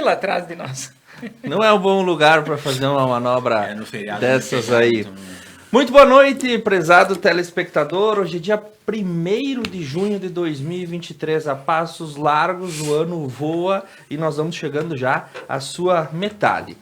fila atrás de nós. Não é um bom lugar para fazer uma manobra no feriado, dessas aí. Muito boa noite, prezado telespectador. Hoje é dia 1º de junho de 2023. A passos largos, o ano voa e nós vamos chegando já à sua metade.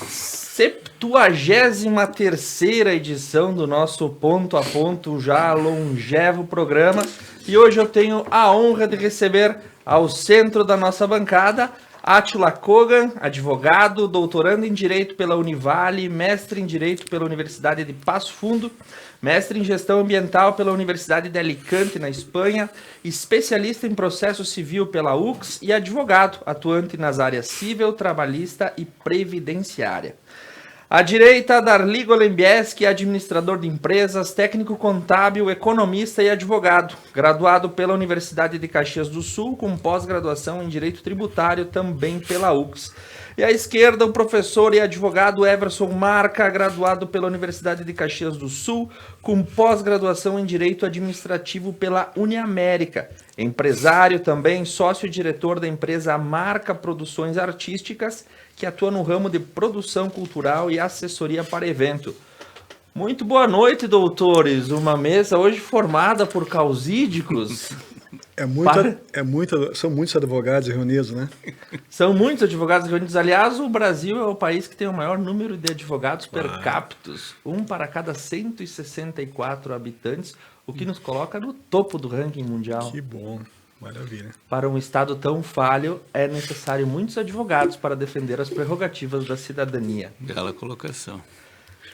73ª edição do nosso Ponto a Ponto, já longevo programa. E hoje eu tenho a honra de receber ao centro da nossa bancada Átila Kogan, advogado, doutorando em Direito pela Univale, mestre em Direito pela Universidade de Passo Fundo, mestre em Gestão Ambiental pela Universidade de Alicante, na Espanha, especialista em Processo Civil pela UX e advogado, atuante nas áreas civil, trabalhista e previdenciária. À direita, Darli Golembieski, administrador de empresas, técnico contábil, economista e advogado, graduado pela Universidade de Caxias do Sul, com pós-graduação em Direito Tributário, também pela UX. E à esquerda, o professor e advogado Everson Marca, graduado pela Universidade de Caxias do Sul, com pós-graduação em Direito Administrativo pela Uniamérica. Empresário também, sócio-diretor da empresa Marca Produções Artísticas, que atua no ramo de produção cultural e assessoria para evento. Muito boa noite, doutores. Uma mesa hoje formada por causídicos. São muitos advogados reunidos, né? São muitos advogados reunidos. Aliás, o Brasil é o país que tem o maior número de advogados per capita, um para cada 164 habitantes, o que nos coloca no topo do ranking mundial. Que bom, maravilha. Para um estado tão falho, é necessário muitos advogados para defender as prerrogativas da cidadania. Bela colocação.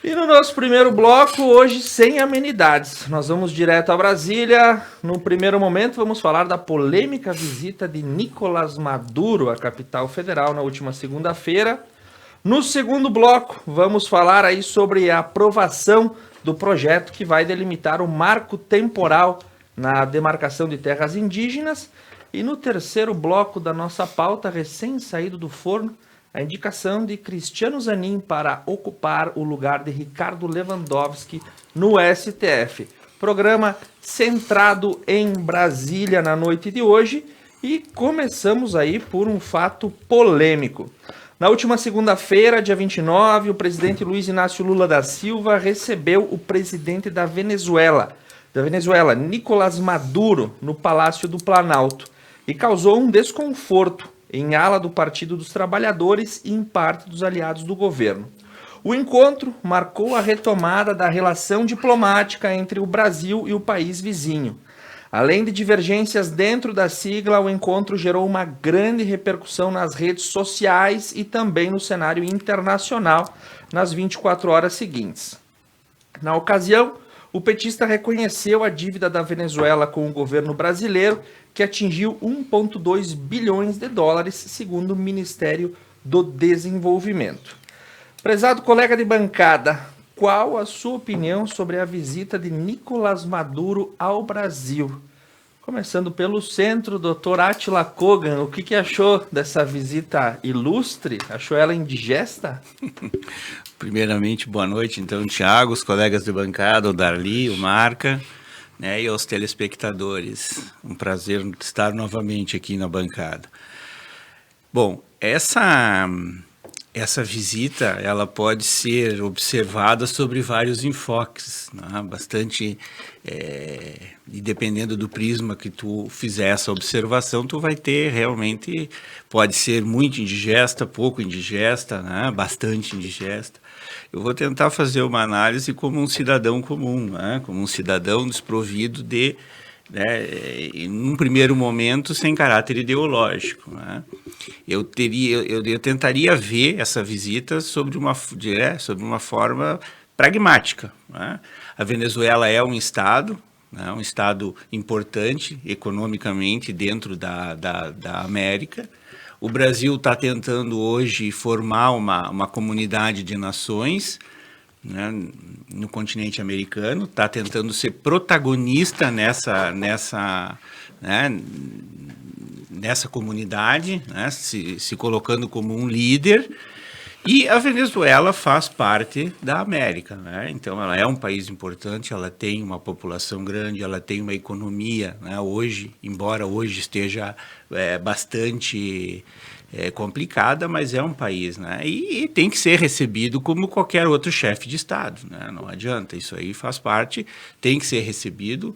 E no nosso primeiro bloco, hoje sem amenidades. Nós vamos direto a Brasília. No primeiro momento, vamos falar da polêmica visita de Nicolás Maduro à capital federal na última segunda-feira. No segundo bloco, vamos falar aí sobre a aprovação do projeto que vai delimitar o marco temporal na demarcação de terras indígenas. E no terceiro bloco da nossa pauta, recém-saído do forno, a indicação de Cristiano Zanin para ocupar o lugar de Ricardo Lewandowski no STF. Programa centrado em Brasília na noite de hoje e começamos aí por um fato polêmico. Na última segunda-feira, dia 29, o presidente Luiz Inácio Lula da Silva recebeu o presidente da Venezuela, Nicolás Maduro, no Palácio do Planalto e causou um desconforto em ala do Partido dos Trabalhadores e em parte dos aliados do governo. O encontro marcou a retomada da relação diplomática entre o Brasil e o país vizinho. Além de divergências dentro da sigla, o encontro gerou uma grande repercussão nas redes sociais e também no cenário internacional nas 24 horas seguintes. Na ocasião, o petista reconheceu a dívida da Venezuela com o governo brasileiro, que atingiu 1,2 bilhões de dólares, segundo o Ministério do Desenvolvimento. Prezado colega de bancada, qual a sua opinião sobre a visita de Nicolás Maduro ao Brasil? Começando pelo centro, doutor Átila Kogan, o que achou dessa visita ilustre? Achou ela indigesta? Primeiramente, boa noite, então, Thiago, os colegas de bancada, o Darli, o Marca, né, e aos telespectadores. Um prazer estar novamente aqui na bancada. Bom, essa visita, ela pode ser observada sobre vários enfoques, né? Bastante, e dependendo do prisma que tu fizer essa observação, tu vai ter realmente, pode ser muito indigesta, pouco indigesta, né? Bastante indigesta. Eu vou tentar fazer uma análise como um cidadão comum, né? Como um cidadão desprovido de, né, num primeiro momento, sem caráter ideológico, né? Eu tentaria ver essa visita sobre uma forma pragmática, né? A Venezuela é um estado, né, um estado importante economicamente dentro da América. O Brasil está tentando hoje formar uma comunidade de nações, né, no continente americano, está tentando ser protagonista nessa comunidade, né, se colocando como um líder, e a Venezuela faz parte da América, né? Então ela é um país importante, ela tem uma população grande, ela tem uma economia, né, hoje, embora hoje esteja bastante complicada, mas é um país, né? E tem que ser recebido como qualquer outro chefe de Estado, né? Não adianta, isso aí faz parte, tem que ser recebido.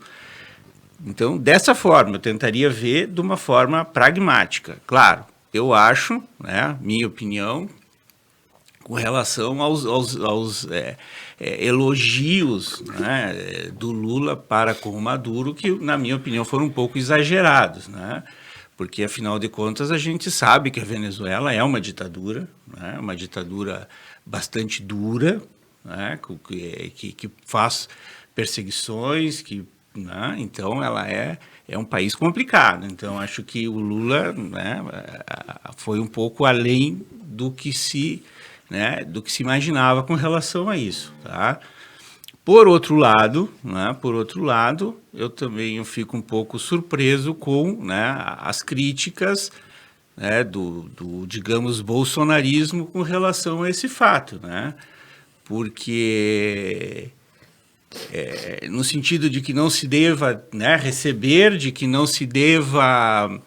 Então, dessa forma, eu tentaria ver de uma forma pragmática. Claro, eu acho, né, minha opinião, com relação aos elogios, né, do Lula para com o Maduro, que, na minha opinião, foram um pouco exagerados, né? Porque, afinal de contas, a gente sabe que a Venezuela é uma ditadura, né, uma ditadura bastante dura, né, que faz perseguições, né, então ela é um país complicado. Então, acho que o Lula, né, foi um pouco além do que se imaginava com relação a isso, tá? Por outro lado, eu também fico um pouco surpreso com, né, as críticas, né, digamos, bolsonarismo com relação a esse fato, né? Porque no sentido de que não se deva, né, receber, de que não se deva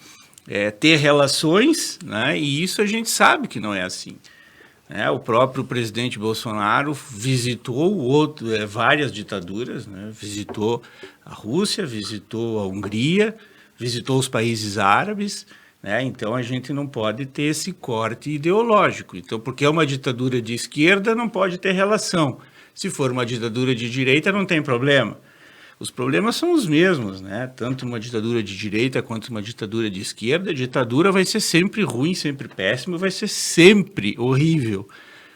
ter relações, né? E isso a gente sabe que não é assim. O próprio presidente Bolsonaro visitou várias ditaduras, né? Visitou a Rússia, visitou a Hungria, visitou os países árabes, né? Então a gente não pode ter esse corte ideológico. Então, porque é uma ditadura de esquerda, não pode ter relação. Se for uma ditadura de direita, não tem problema. Os problemas são os mesmos, né? Tanto uma ditadura de direita quanto uma ditadura de esquerda. A ditadura vai ser sempre ruim, sempre péssima, vai ser sempre horrível,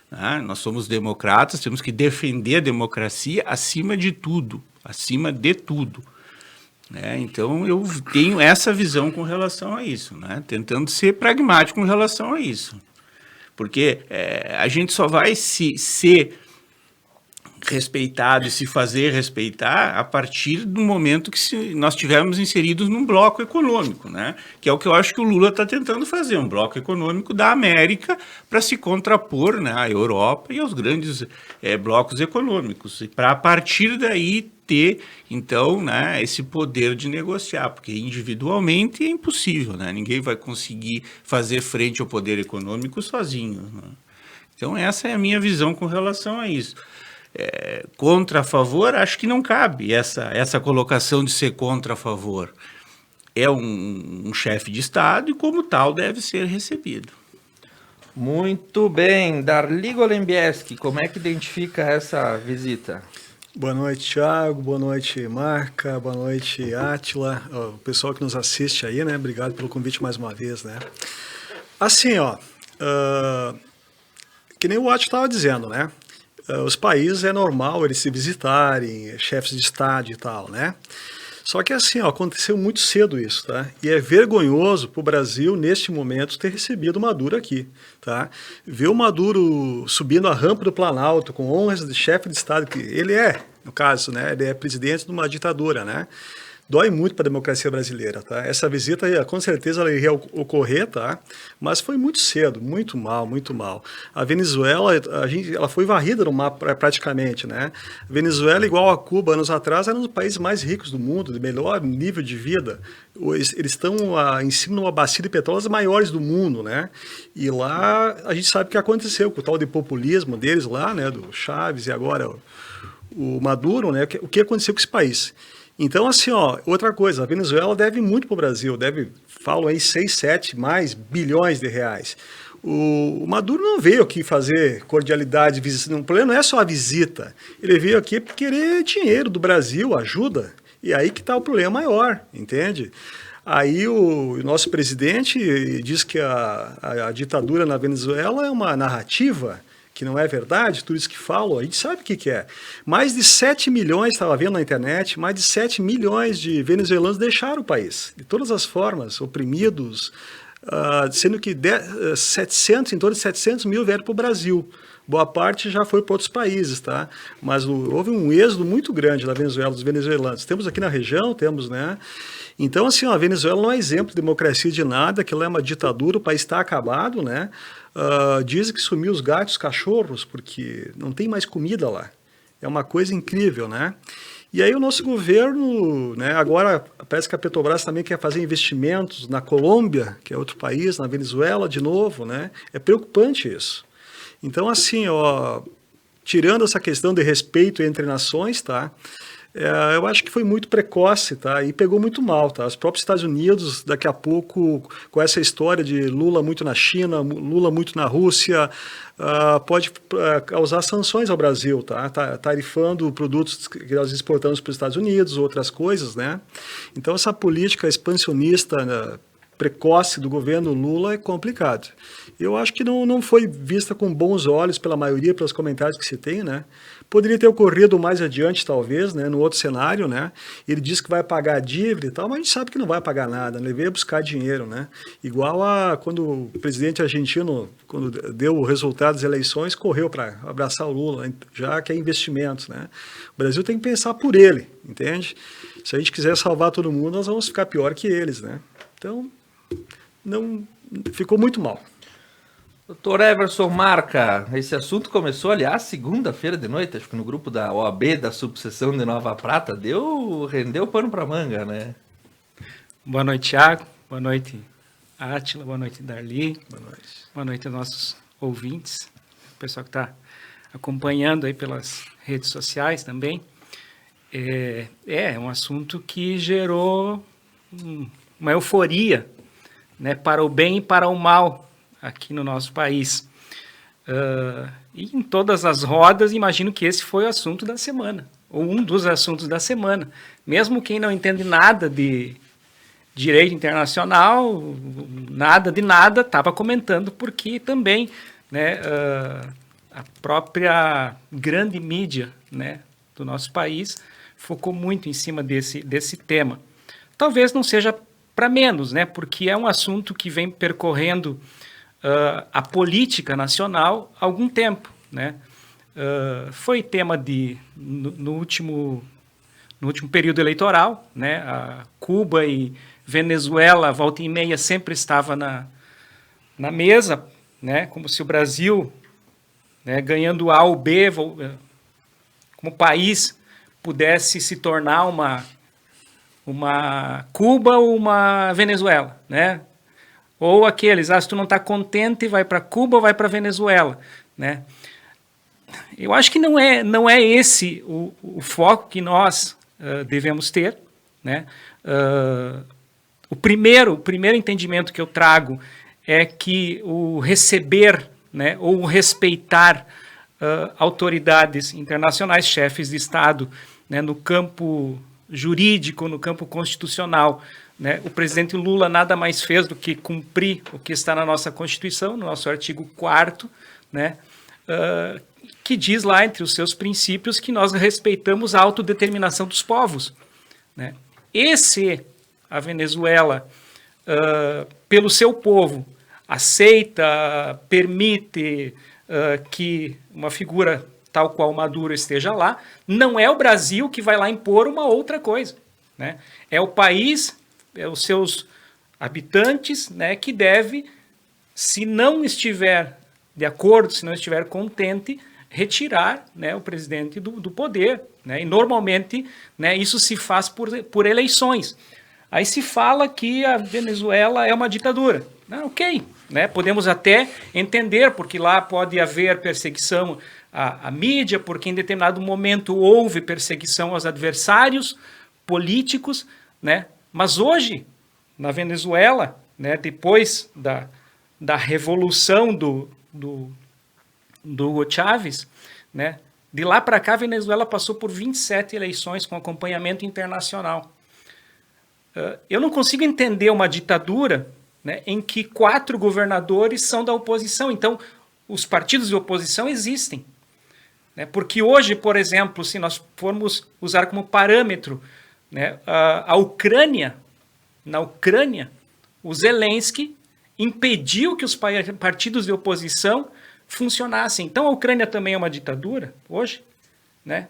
né? Nós somos democratas, temos que defender a democracia acima de tudo, né? Então eu tenho essa visão com relação a isso, né? Tentando ser pragmático com relação a isso, porque a gente só vai ser respeitado e se fazer respeitar a partir do momento que nós estivermos inseridos num bloco econômico, né? Que é o que eu acho que o Lula está tentando fazer, um bloco econômico da América para se contrapor, né, à Europa e aos grandes blocos econômicos, e para a partir daí ter, então, né, esse poder de negociar, porque individualmente é impossível, né? Ninguém vai conseguir fazer frente ao poder econômico sozinho, né? Então essa é a minha visão com relação a isso. Contra a favor, acho que não cabe essa colocação de ser contra a favor. É um chefe de Estado e, como tal, deve ser recebido. Muito bem. Darli Golembieski, como é que identifica essa visita? Boa noite, Thiago. Boa noite, Marca. Boa noite, Átila. O pessoal que nos assiste aí, né? Obrigado pelo convite mais uma vez, né? Assim, que nem o Átila estava dizendo, né? Os países é normal eles se visitarem, chefes de Estado e tal, né? Só que assim, aconteceu muito cedo isso, tá? E é vergonhoso para o Brasil, neste momento, ter recebido o Maduro aqui, tá? Ver o Maduro subindo a rampa do Planalto com honras de chefe de Estado, que ele no caso, né? Ele é presidente de uma ditadura, né? Dói muito para a democracia brasileira, tá? Essa visita, com certeza, ela iria ocorrer, tá? Mas foi muito cedo, muito mal, muito mal. A Venezuela, ela foi varrida no mapa praticamente, né? A Venezuela, igual a Cuba anos atrás, era um dos países mais ricos do mundo, de melhor nível de vida. Eles estão em cima de uma bacia de petróleo das maiores do mundo, né? E lá a gente sabe o que aconteceu com o tal de populismo deles lá, né? Do Chávez e agora o Maduro, né? O que aconteceu com esse país? Então, assim, outra coisa, a Venezuela deve muito para o Brasil, falam aí 6, 7 mais bilhões de reais. O Maduro não veio aqui fazer cordialidade, visita. O problema não é só a visita, ele veio aqui para querer dinheiro do Brasil, ajuda, e aí que está o problema maior, entende? Aí o nosso presidente diz que a ditadura na Venezuela é uma narrativa, que não é verdade, tudo isso que falam, a gente sabe o que é. Mais de 7 milhões, estava vendo na internet, mais de 7 milhões de venezuelanos deixaram o país, de todas as formas, oprimidos, sendo que em torno de 700 mil vieram para o Brasil. Boa parte já foi para outros países, tá? Mas houve um êxodo muito grande da Venezuela, dos venezuelanos. Temos aqui na região, né? Então, assim, a Venezuela não é exemplo de democracia de nada, aquilo é uma ditadura, o país está acabado, né? Dizem que sumiu os gatos, os cachorros, porque não tem mais comida lá. É uma coisa incrível, né? E aí o nosso governo, né, agora parece que a Petrobras também quer fazer investimentos na Colômbia, que é outro país, na Venezuela de novo, né? É preocupante isso. Então, assim, ó, tirando essa questão de respeito entre nações, tá? Eu acho que foi muito precoce, tá? E pegou muito mal, tá? Os próprios Estados Unidos, daqui a pouco, com essa história de Lula muito na China, Lula muito na Rússia, pode causar sanções ao Brasil, tá? Tarifando produtos que nós exportamos para os Estados Unidos, outras coisas, né? Então, essa política expansionista, né, precoce do governo Lula é complicado. Eu acho que não foi vista com bons olhos pela maioria, pelos comentários que se tem, né? Poderia ter ocorrido mais adiante, talvez, né, no outro cenário, né? Ele diz que vai pagar a dívida e tal, mas a gente sabe que não vai pagar nada, né? Ele veio buscar dinheiro, né? Igual a quando o presidente argentino, quando deu o resultado das eleições, correu para abraçar o Lula, já que é investimentos, né? O Brasil tem que pensar por ele, entende? Se a gente quiser salvar todo mundo, nós vamos ficar pior que eles, né? Então, não ficou muito mal. Doutor Everson Marca, esse assunto começou, aliás, segunda-feira de noite, acho que no grupo da OAB, da subseção de Nova Prata, rendeu pano para manga, né? Boa noite, Thiago. Boa noite, Átila. Boa noite, Darli. Boa noite. Boa noite aos nossos ouvintes, o pessoal que está acompanhando aí pelas redes sociais também. É um assunto que gerou uma euforia, né, para o bem e para o mal aqui no nosso país. E em todas as rodas, imagino que esse foi o assunto da semana, ou um dos assuntos da semana. Mesmo quem não entende nada de direito internacional, nada de nada, estava comentando, porque também, né, a própria grande mídia, né, do nosso país focou muito em cima desse tema. Talvez não seja para menos, né, porque é um assunto que vem percorrendo a política nacional há algum tempo, né? Foi tema no último período eleitoral, né? A Cuba e Venezuela, volta e meia, sempre estava na mesa, né? Como se o Brasil, né, ganhando A ou B, como país, pudesse se tornar uma Cuba ou uma Venezuela, né? Ou aqueles, se tu não está contente, vai para Cuba ou vai para Venezuela, né? Eu acho que não é esse o foco que nós devemos ter, né? O primeiro entendimento que eu trago é que o receber, né, ou o respeitar autoridades internacionais, chefes de Estado, né, no campo jurídico, no campo constitucional, né, o presidente Lula nada mais fez do que cumprir o que está na nossa Constituição, no nosso artigo 4º, né, que diz lá, entre os seus princípios, que nós respeitamos a autodeterminação dos povos, né. E se a Venezuela, pelo seu povo, aceita, permite que uma figura tal qual Maduro esteja lá, não é o Brasil que vai lá impor uma outra coisa, né. É o país, os seus habitantes, né, que deve, se não estiver de acordo, se não estiver contente, retirar, né, o presidente do poder, né, e normalmente, né, isso se faz por eleições. Aí se fala que a Venezuela é uma ditadura. Ok, né, podemos até entender, porque lá pode haver perseguição à mídia, porque em determinado momento houve perseguição aos adversários políticos, né. Mas hoje, na Venezuela, né, depois da revolução do Hugo Chávez, né, de lá para cá a Venezuela passou por 27 eleições com acompanhamento internacional. Eu não consigo entender uma ditadura, né, em que 4 governadores são da oposição. Então, os partidos de oposição existem, né, porque hoje, por exemplo, se nós formos usar como parâmetro, né, na Ucrânia, o Zelensky impediu que os partidos de oposição funcionassem. Então, a Ucrânia também é uma ditadura hoje, né?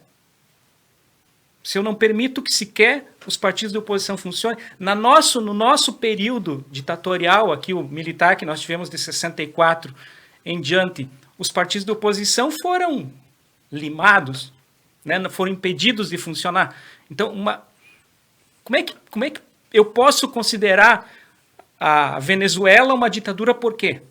Se eu não permito que sequer os partidos de oposição funcionem, no nosso período ditatorial, aqui o militar que nós tivemos de 64 em diante, os partidos de oposição foram limados, né, foram impedidos de funcionar. Então, como é que eu posso considerar a Venezuela uma ditadura por quê?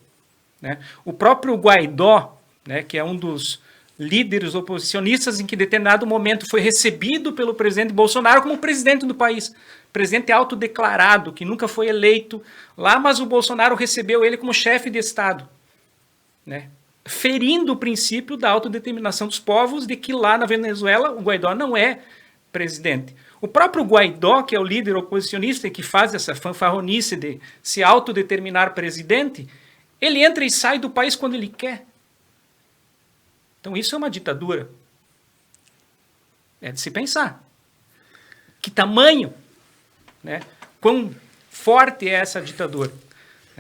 Né? O próprio Guaidó, né, que é um dos líderes oposicionistas em que em determinado momento foi recebido pelo presidente Bolsonaro como presidente do país. Presidente autodeclarado, que nunca foi eleito lá, mas o Bolsonaro recebeu ele como chefe de Estado, né? Ferindo o princípio da autodeterminação dos povos, de que lá na Venezuela o Guaidó não é presidente. O próprio Guaidó, que é o líder oposicionista e que faz essa fanfarronice de se autodeterminar presidente, ele entra e sai do país quando ele quer. Então isso é uma ditadura. É de se pensar. Que tamanho, né? Quão forte é essa ditadura.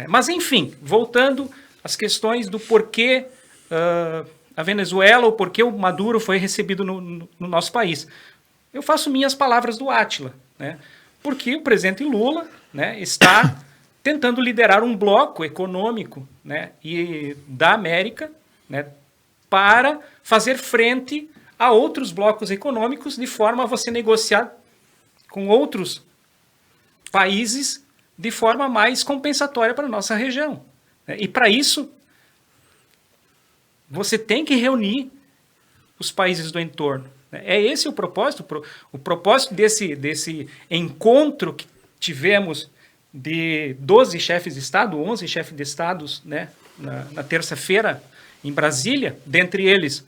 Mas, enfim, voltando às questões do porquê a Venezuela, ou porquê o Maduro foi recebido no nosso país. Eu faço minhas palavras do Átila, né? Porque o presidente Lula, né, está tentando liderar um bloco econômico, né, da América, né, para fazer frente a outros blocos econômicos, de forma a você negociar com outros países de forma mais compensatória para a nossa região. E para isso, você tem que reunir os países do entorno. É esse o propósito. O propósito desse encontro que tivemos de 12 chefes de Estado, 11 chefes de Estados, né, na terça-feira, em Brasília, dentre eles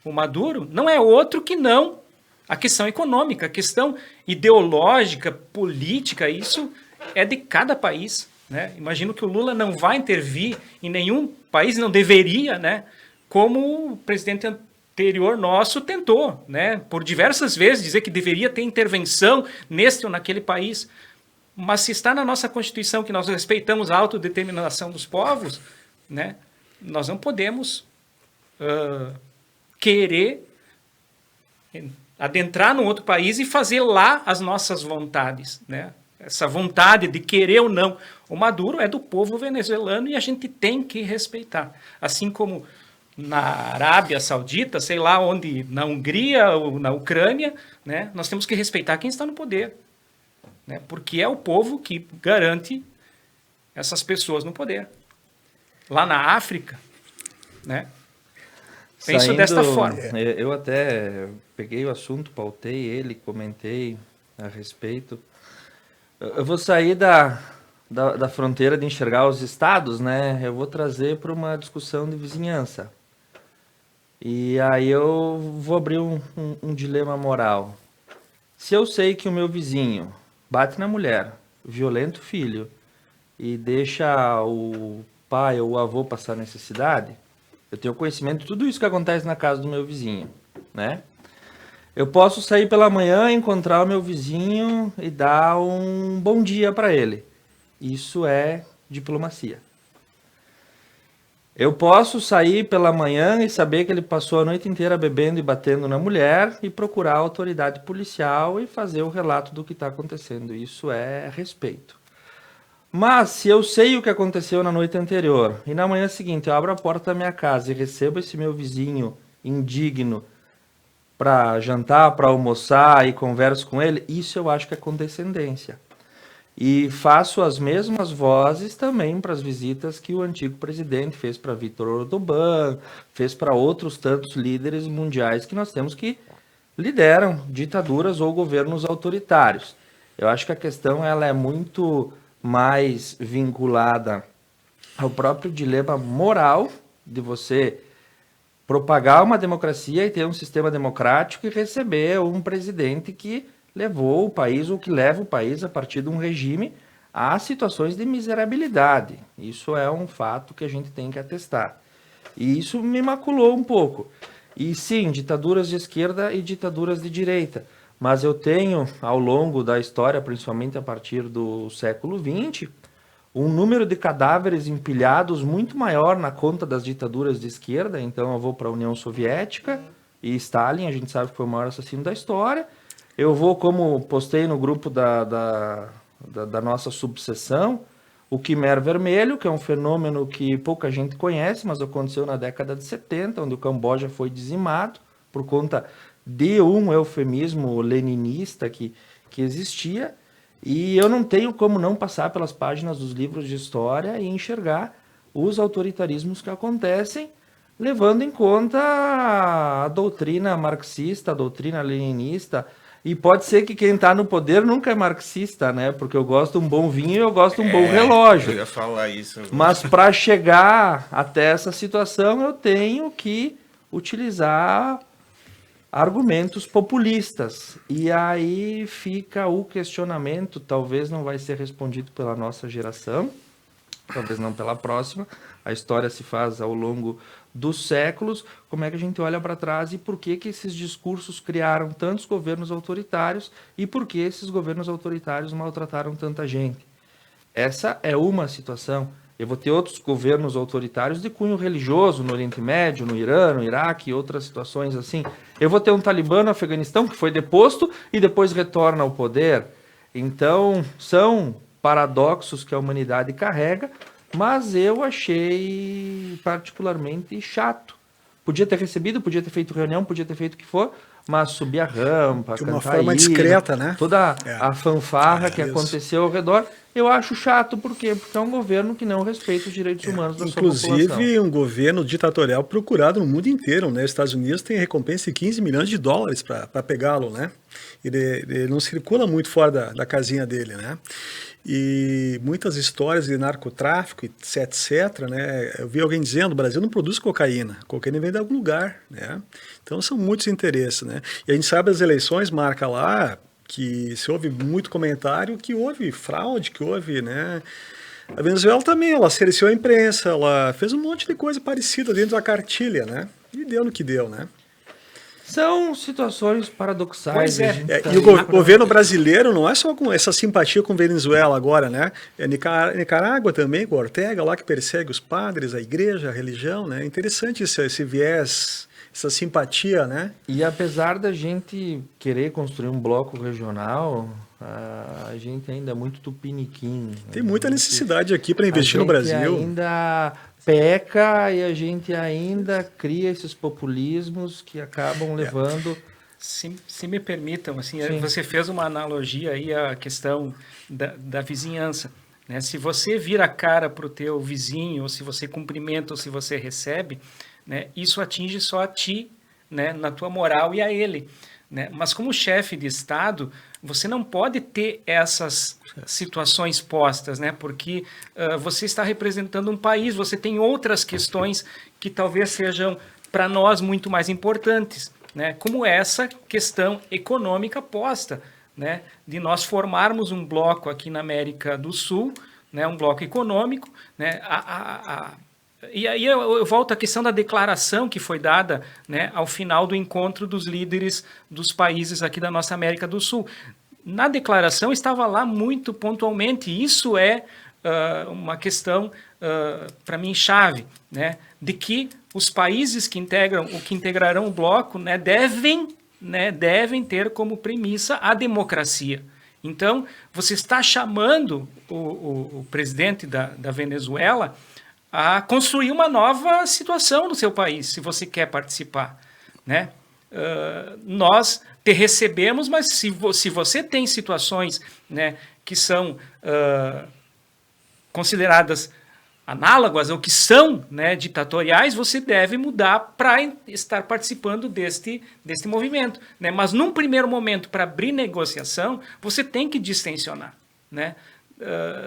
o Maduro, não é outro que não a questão econômica, a questão ideológica, política, isso é de cada país, né? Imagino que o Lula não vai intervir em nenhum país, não deveria, né? Como o presidente anterior nosso tentou, né? Por diversas vezes dizer que deveria ter intervenção neste ou naquele país. Mas se está na nossa Constituição que nós respeitamos a autodeterminação dos povos, né? Nós não podemos querer adentrar num outro país e fazer lá as nossas vontades, né? Essa vontade de querer ou não. O Maduro é do povo venezuelano e a gente tem que respeitar. Assim como na Arábia Saudita, sei lá onde, na Hungria ou na Ucrânia, né? Nós temos que respeitar quem está no poder, né? Porque é o povo que garante essas pessoas no poder. Lá na África, né? Penso desta forma. Eu até peguei o assunto, pautei ele, comentei a respeito. Eu vou sair da fronteira de enxergar os estados, né? Eu vou trazer para uma discussão de vizinhança. E aí eu vou abrir um dilema moral. Se eu sei que o meu vizinho bate na mulher, violenta o filho e deixa o pai ou o avô passar necessidade, eu tenho conhecimento de tudo isso que acontece na casa do meu vizinho, né? Eu posso sair pela manhã, encontrar o meu vizinho e dar um bom dia para ele. Isso é diplomacia. Eu posso sair pela manhã e saber que ele passou a noite inteira bebendo e batendo na mulher e procurar a autoridade policial e fazer o relato do que está acontecendo. Isso é respeito. Mas se eu sei o que aconteceu na noite anterior e na manhã seguinte eu abro a porta da minha casa e recebo esse meu vizinho indigno para jantar, para almoçar e converso com ele, isso eu acho que é condescendência. E faço as mesmas vozes também para as visitas que o antigo presidente fez para Viktor Orbán, fez para outros tantos líderes mundiais que nós temos que lideram ditaduras ou governos autoritários. Eu acho que a questão ela é muito mais vinculada ao próprio dilema moral de você propagar uma democracia e ter um sistema democrático e receber um presidente que levou o país ou que leva o país a partir de um regime a situações de miserabilidade. Isso é um fato que a gente tem que atestar. E isso me maculou um pouco. E sim, ditaduras de esquerda e ditaduras de direita. Mas eu tenho, ao longo da história, principalmente a partir do século XX, um número de cadáveres empilhados muito maior na conta das ditaduras de esquerda. Então eu vou para a União Soviética e Stalin, a gente sabe que foi o maior assassino da história. Eu vou, como postei no grupo da nossa subseção, o Quimer Vermelho, que é um fenômeno que pouca gente conhece, mas aconteceu na década de 70, onde o Camboja foi dizimado por conta de um eufemismo leninista que existia, e eu não tenho como não passar pelas páginas dos livros de história e enxergar os autoritarismos que acontecem, levando em conta a doutrina marxista, a doutrina leninista. E pode ser que quem está no poder nunca é marxista, né? Porque eu gosto de um bom vinho e eu gosto de um bom relógio. Eu ia falar isso. Mas para chegar até essa situação, eu tenho que utilizar argumentos populistas. E aí fica o questionamento, talvez não vai ser respondido pela nossa geração, talvez não pela próxima. A história se faz ao longo dos séculos. Como é que a gente olha para trás e por que esses discursos criaram tantos governos autoritários e por que esses governos autoritários maltrataram tanta gente? Essa é uma situação. Eu vou ter outros governos autoritários de cunho religioso no Oriente Médio, no Irã, no Iraque e outras situações assim. Eu vou ter um talibã no Afeganistão que foi deposto e depois retorna ao poder. Então, são paradoxos que a humanidade carrega, mas eu achei particularmente chato. Podia ter recebido, podia ter feito reunião, podia ter feito o que for, mas subir a rampa, de uma cantar forma hino, discreta, né? toda a fanfarra que isso. aconteceu ao redor, eu acho chato. Por quê? Porque é um governo que não respeita os direitos humanos da sua população. Inclusive, um governo ditatorial procurado no mundo inteiro, né? Os Estados Unidos tem recompensa de 15 milhões de dólares para pegá-lo, né? Ele não circula muito fora da casinha dele, né? E muitas histórias de narcotráfico, etc, né? Eu vi alguém dizendo, o Brasil não produz cocaína vem de algum lugar, né? Então são muitos interesses, né? E a gente sabe as eleições, marca lá que se houve muito comentário que houve fraude, que houve, né? A Venezuela também, ela cerceou a imprensa, ela fez um monte de coisa parecida dentro da cartilha, né? E deu no que deu, né? São situações paradoxais. Pois é. A gente tá E o aí governo brasileiro não é só com essa simpatia com Venezuela agora, né? É Nicarágua também, com Ortega lá que persegue os padres, a igreja, a religião, né? Interessante esse viés, essa simpatia, né? E apesar da gente querer construir um bloco regional, a gente ainda é muito tupiniquim. Tem muita necessidade aqui para investir no Brasil. A gente ainda peca e a gente ainda cria esses populismos que acabam levando... Se me permitam, assim, Sim. você fez uma analogia aí à questão da vizinhança, né? Se você vira a cara para o teu vizinho, ou se você cumprimenta, ou se você recebe, né, isso atinge só a ti, né, na tua moral e a ele, né? Mas como chefe de Estado, você não pode ter essas situações postas, né? Porque você está representando um país, você tem outras questões que talvez sejam para nós muito mais importantes, né? Como essa questão econômica posta, né? De nós formarmos um bloco aqui na América do Sul, né? Um bloco econômico, né? E aí eu volto à questão da declaração que foi dada, né, ao final do encontro dos líderes dos países aqui da nossa América do Sul. Na declaração estava lá muito pontualmente, isso é uma questão, para mim, chave, né, de que os países que integrarão o bloco, né, devem ter como premissa a democracia. Então, você está chamando o presidente da Venezuela a construir uma nova situação no seu país, se você quer participar, né? Nós te recebemos, mas se você tem situações, né, que são consideradas análogas ou que são, né, ditatoriais, você deve mudar para estar participando deste movimento, né? Mas num primeiro momento, para abrir negociação, você tem que distensionar, né?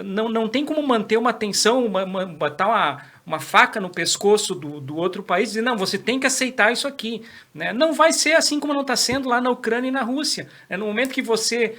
Não tem como manter uma tensão, botar uma faca no pescoço do outro país e dizer, não, você tem que aceitar isso aqui, né? Não vai ser assim como não está sendo lá na Ucrânia e na Rússia. No momento que você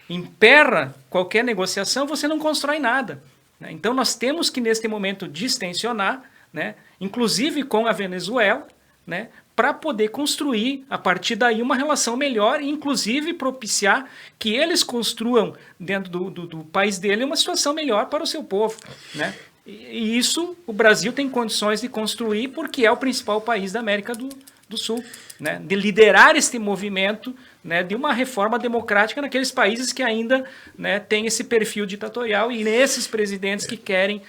emperra qualquer negociação, você não constrói nada, né? Então nós temos que, neste momento, distensionar, né? Inclusive com a Venezuela, né? Para poder construir, a partir daí, uma relação melhor e, inclusive, propiciar que eles construam, dentro do país dele, uma situação melhor para o seu povo, né? E isso o Brasil tem condições de construir porque é o principal país da América do Sul, né? De liderar este movimento, né, de uma reforma democrática naqueles países que ainda, né, têm esse perfil ditatorial e nesses presidentes que querem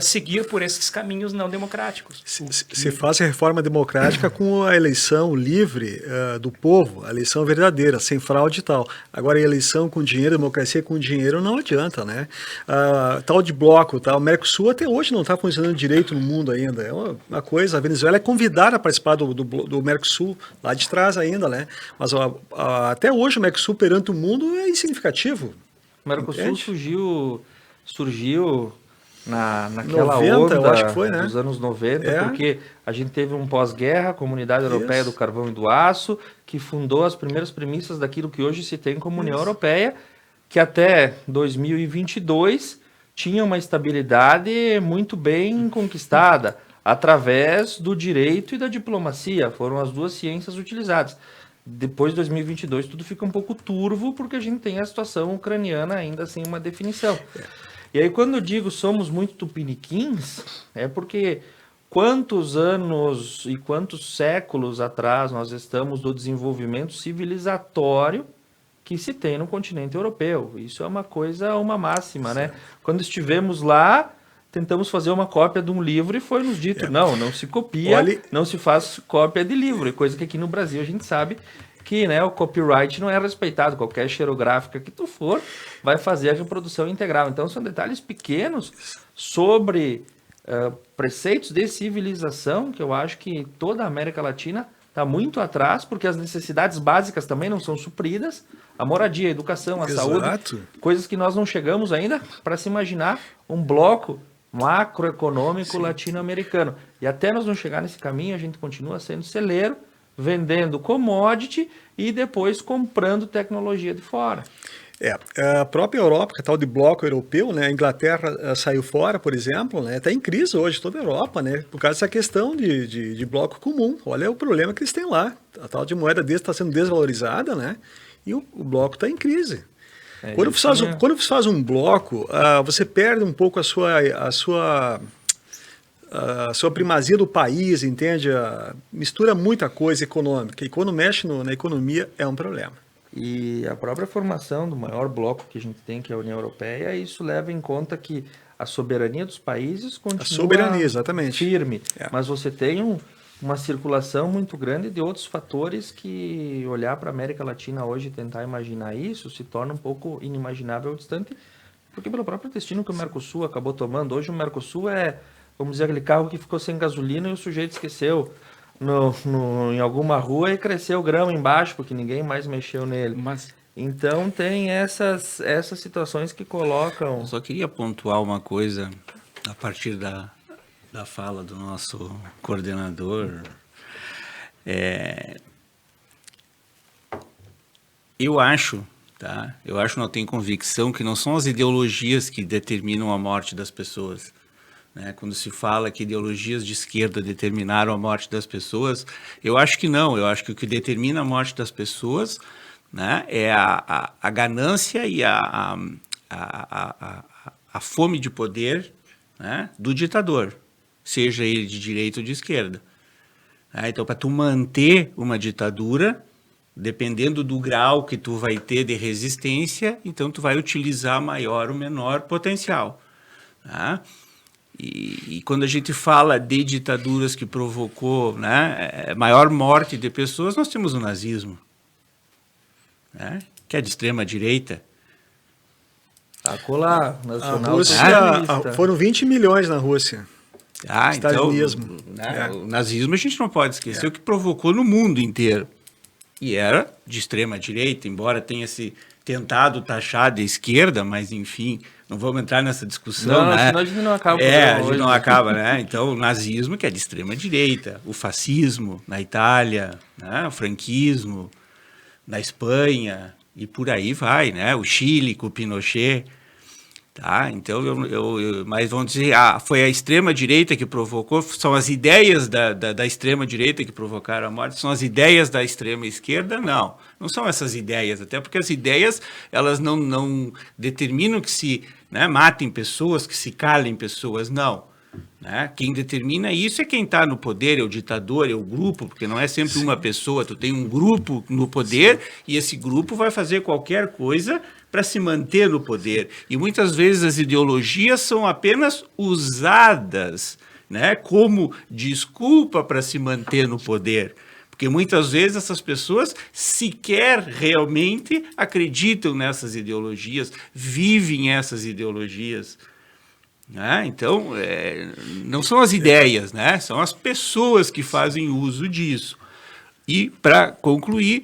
seguir por esses caminhos não democráticos. Se faz a reforma democrática com a eleição livre do povo, a eleição verdadeira, sem fraude e tal. Agora, a eleição com dinheiro, democracia com dinheiro, não adianta, né? Tal de bloco, tal, o Mercosul até hoje não está funcionando direito no mundo ainda. É uma coisa, a Venezuela é convidada a participar do Mercosul, lá de trás ainda, né? Mas até hoje o Mercosul perante o mundo é insignificativo. O Mercosul surgiu naquela 90, onda eu acho que foi, né? dos anos 90, porque a gente teve um pós-guerra, a Comunidade Europeia do Carvão e do Aço, que fundou as primeiras premissas daquilo que hoje se tem como União Europeia, que até 2022 tinha uma estabilidade muito bem conquistada, através do direito e da diplomacia, foram as duas ciências utilizadas. Depois de 2022 tudo fica um pouco turvo, porque a gente tem a situação ucraniana ainda sem uma definição. E aí, quando eu digo somos muito tupiniquins, é porque quantos anos e quantos séculos atrás nós estamos do desenvolvimento civilizatório que se tem no continente europeu. Isso é uma coisa, uma máxima, né? Quando estivemos lá, tentamos fazer uma cópia de um livro e foi nos dito, não se copia, não se faz cópia de livro. Coisa que aqui no Brasil a gente sabe que, né, o copyright não é respeitado. Qualquer xerográfica que tu for vai fazer a reprodução integral. Então são detalhes pequenos sobre preceitos de civilização que eu acho que toda a América Latina está muito atrás, porque as necessidades básicas também não são supridas. A moradia, a educação, a saúde, coisas que nós não chegamos ainda para se imaginar um bloco macroeconômico latino-americano. E até nós não chegar nesse caminho, a gente continua sendo celeiro, vendendo commodity e depois comprando tecnologia de fora. A própria Europa, que é tal de bloco europeu, né? A Inglaterra saiu fora, por exemplo, né? Está em crise hoje toda a Europa, né? Por causa dessa questão de bloco comum. Olha o problema que eles têm lá. A tal de moeda deles está sendo desvalorizada, né? E o bloco está em crise. Quando você faz um bloco, você perde um pouco a sua primazia do país, entende? Mistura muita coisa econômica. E quando mexe na economia, é um problema. E a própria formação do maior bloco que a gente tem, que é a União Europeia, isso leva em conta que a soberania dos países continua firme. Mas você tem uma circulação muito grande de outros fatores que olhar para a América Latina hoje e tentar imaginar isso se torna um pouco inimaginável ou distante, porque pelo próprio destino que o Mercosul acabou tomando. Hoje o Mercosul é, vamos dizer, aquele carro que ficou sem gasolina e o sujeito esqueceu em alguma rua e cresceu grama embaixo, porque ninguém mais mexeu nele. Então tem essas situações que colocam... Eu só queria pontuar uma coisa a partir da fala do nosso coordenador. Eu acho, não tenho convicção que não são as ideologias que determinam a morte das pessoas. Né? Quando se fala que ideologias de esquerda determinaram a morte das pessoas, eu acho que não. Eu acho que o que determina a morte das pessoas, né, é a ganância e a fome de poder, né, do ditador, seja ele de direita ou de esquerda. Então, para tu manter uma ditadura, dependendo do grau que tu vai ter de resistência, então tu vai utilizar maior ou menor potencial. Tá? E quando a gente fala de ditaduras que provocou, né, maior morte de pessoas, nós temos o nazismo, né, que é de extrema direita. Lá, nacional. Foram 20 milhões na Rússia. Então, né, o nazismo a gente não pode esquecer o que provocou no mundo inteiro. E era de extrema direita, embora tenha se tentado taxar de esquerda, mas enfim, não vamos entrar nessa discussão, né? Senão a gente não acaba. A gente não acaba, né? Então, o nazismo, que é de extrema direita, o fascismo na Itália, né? O franquismo na Espanha, e por aí vai, né? O Chile com o Pinochet. Tá? Então, mas vamos dizer, foi a extrema-direita que provocou, são as ideias da extrema-direita que provocaram a morte, são as ideias da extrema-esquerda? Não são essas ideias, até porque as ideias, elas não determinam que se, né, matem pessoas, que se calem pessoas, não. Né? Quem determina isso é quem está no poder, é o ditador, é o grupo, porque não é sempre uma pessoa, tu tem um grupo no poder e esse grupo vai fazer qualquer coisa para se manter no poder. E muitas vezes as ideologias são apenas usadas, né, como desculpa para se manter no poder. Porque muitas vezes essas pessoas sequer realmente acreditam nessas ideologias, vivem essas ideologias. Né? Então, não são as ideias, né? São as pessoas que fazem uso disso. E, para concluir,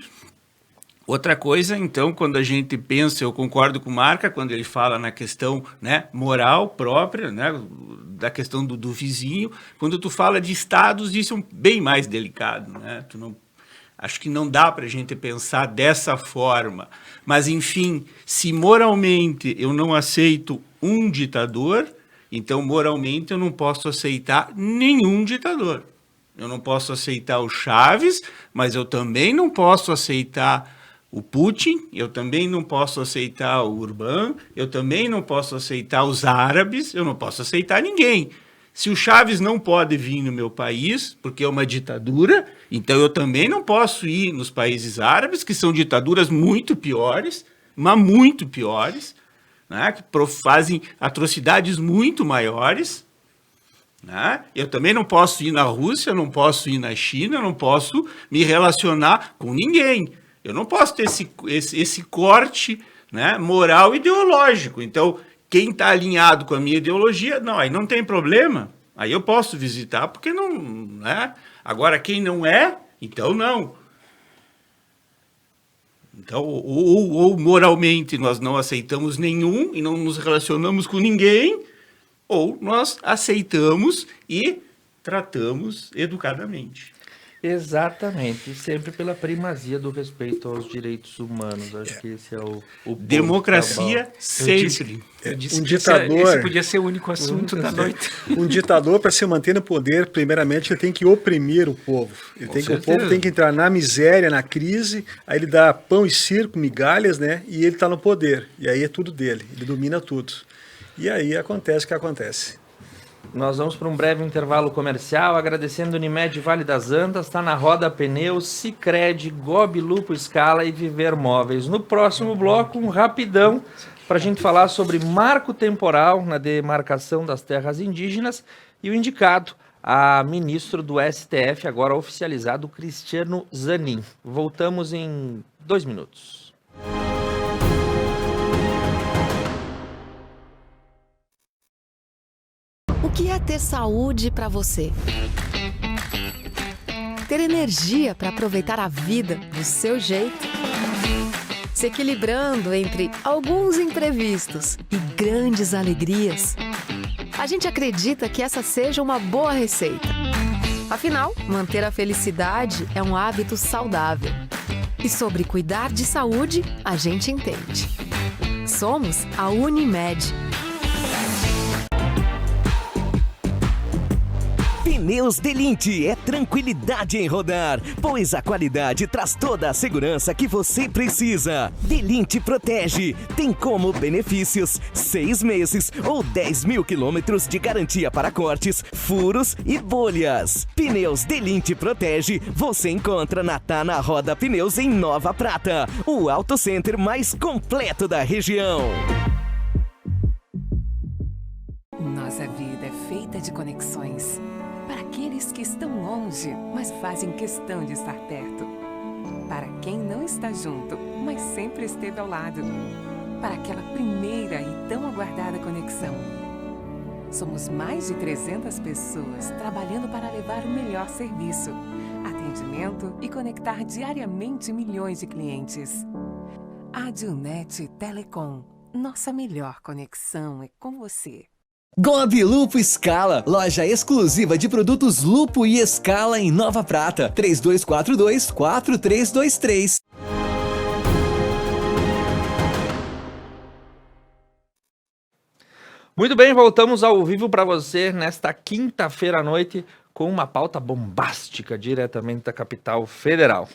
outra coisa, então, quando a gente pensa, eu concordo com o Marca, quando ele fala na questão, né, moral própria, né, da questão do vizinho, quando tu fala de estados, isso é bem mais delicado. Né? Acho que não dá para a gente pensar dessa forma. Mas, enfim, se moralmente eu não aceito um ditador, então, moralmente, eu não posso aceitar nenhum ditador. Eu não posso aceitar o Chaves, mas eu também não posso aceitar o Putin, eu também não posso aceitar o Orbán, eu também não posso aceitar os árabes, eu não posso aceitar ninguém. Se o Chaves não pode vir no meu país, porque é uma ditadura, então eu também não posso ir nos países árabes, que são ditaduras muito piores, mas muito piores, né, que fazem atrocidades muito maiores. Né? Eu também não posso ir na Rússia, não posso ir na China, não posso me relacionar com ninguém. Eu não posso ter esse corte, né, moral e ideológico. Então, quem está alinhado com a minha ideologia, não, aí não tem problema. Aí eu posso visitar, porque não... Né? Agora, quem não é, então não. Então, ou moralmente nós não aceitamos nenhum e não nos relacionamos com ninguém, ou nós aceitamos e tratamos educadamente. Exatamente, e sempre pela primazia do respeito aos direitos humanos. Acho que esse é o ponto. Democracia sempre. Eu disse Um que ditador- esse podia ser o único assunto da noite. Um ditador, para se manter no poder, primeiramente, ele tem que oprimir o povo. O povo tem que entrar na miséria, na crise, aí ele dá pão e circo, migalhas, né? E ele está no poder. E aí é tudo dele, ele domina tudo. E aí acontece o que acontece. Nós vamos para um breve intervalo comercial, agradecendo Unimed Vale das Antas, está na Roda Pneus, Sicredi, Gobi Lupo Scala e Viver Móveis. No próximo bloco, um rapidão, para a gente falar sobre marco temporal na demarcação das terras indígenas e o indicado a ministro do STF, agora oficializado, Cristiano Zanin. Voltamos em 2 minutos. O que é ter saúde para você? Ter energia para aproveitar a vida do seu jeito? Se equilibrando entre alguns imprevistos e grandes alegrias? A gente acredita que essa seja uma boa receita. Afinal, manter a felicidade é um hábito saudável. E sobre cuidar de saúde, a gente entende. Somos a Unimed. Pneus Delinte é tranquilidade em rodar, pois a qualidade traz toda a segurança que você precisa. Delinte Protege tem como benefícios 6 meses ou 10 mil quilômetros de garantia para cortes, furos e bolhas. Pneus Delinte Protege você encontra na Tana Roda Pneus em Nova Prata, o auto center mais completo da região. Nossa vida é feita de conexões. Para aqueles que estão longe, mas fazem questão de estar perto. Para quem não está junto, mas sempre esteve ao lado. Para aquela primeira e tão aguardada conexão. Somos mais de 300 pessoas trabalhando para levar o melhor serviço, atendimento e conectar diariamente milhões de clientes. Adilnet Telecom. Nossa melhor conexão é com você. Gobi Lupo Scala, loja exclusiva de produtos Lupo e Scala em Nova Prata, 3242-4323. Muito bem, voltamos ao vivo para você nesta quinta-feira à noite com uma pauta bombástica diretamente da capital federal.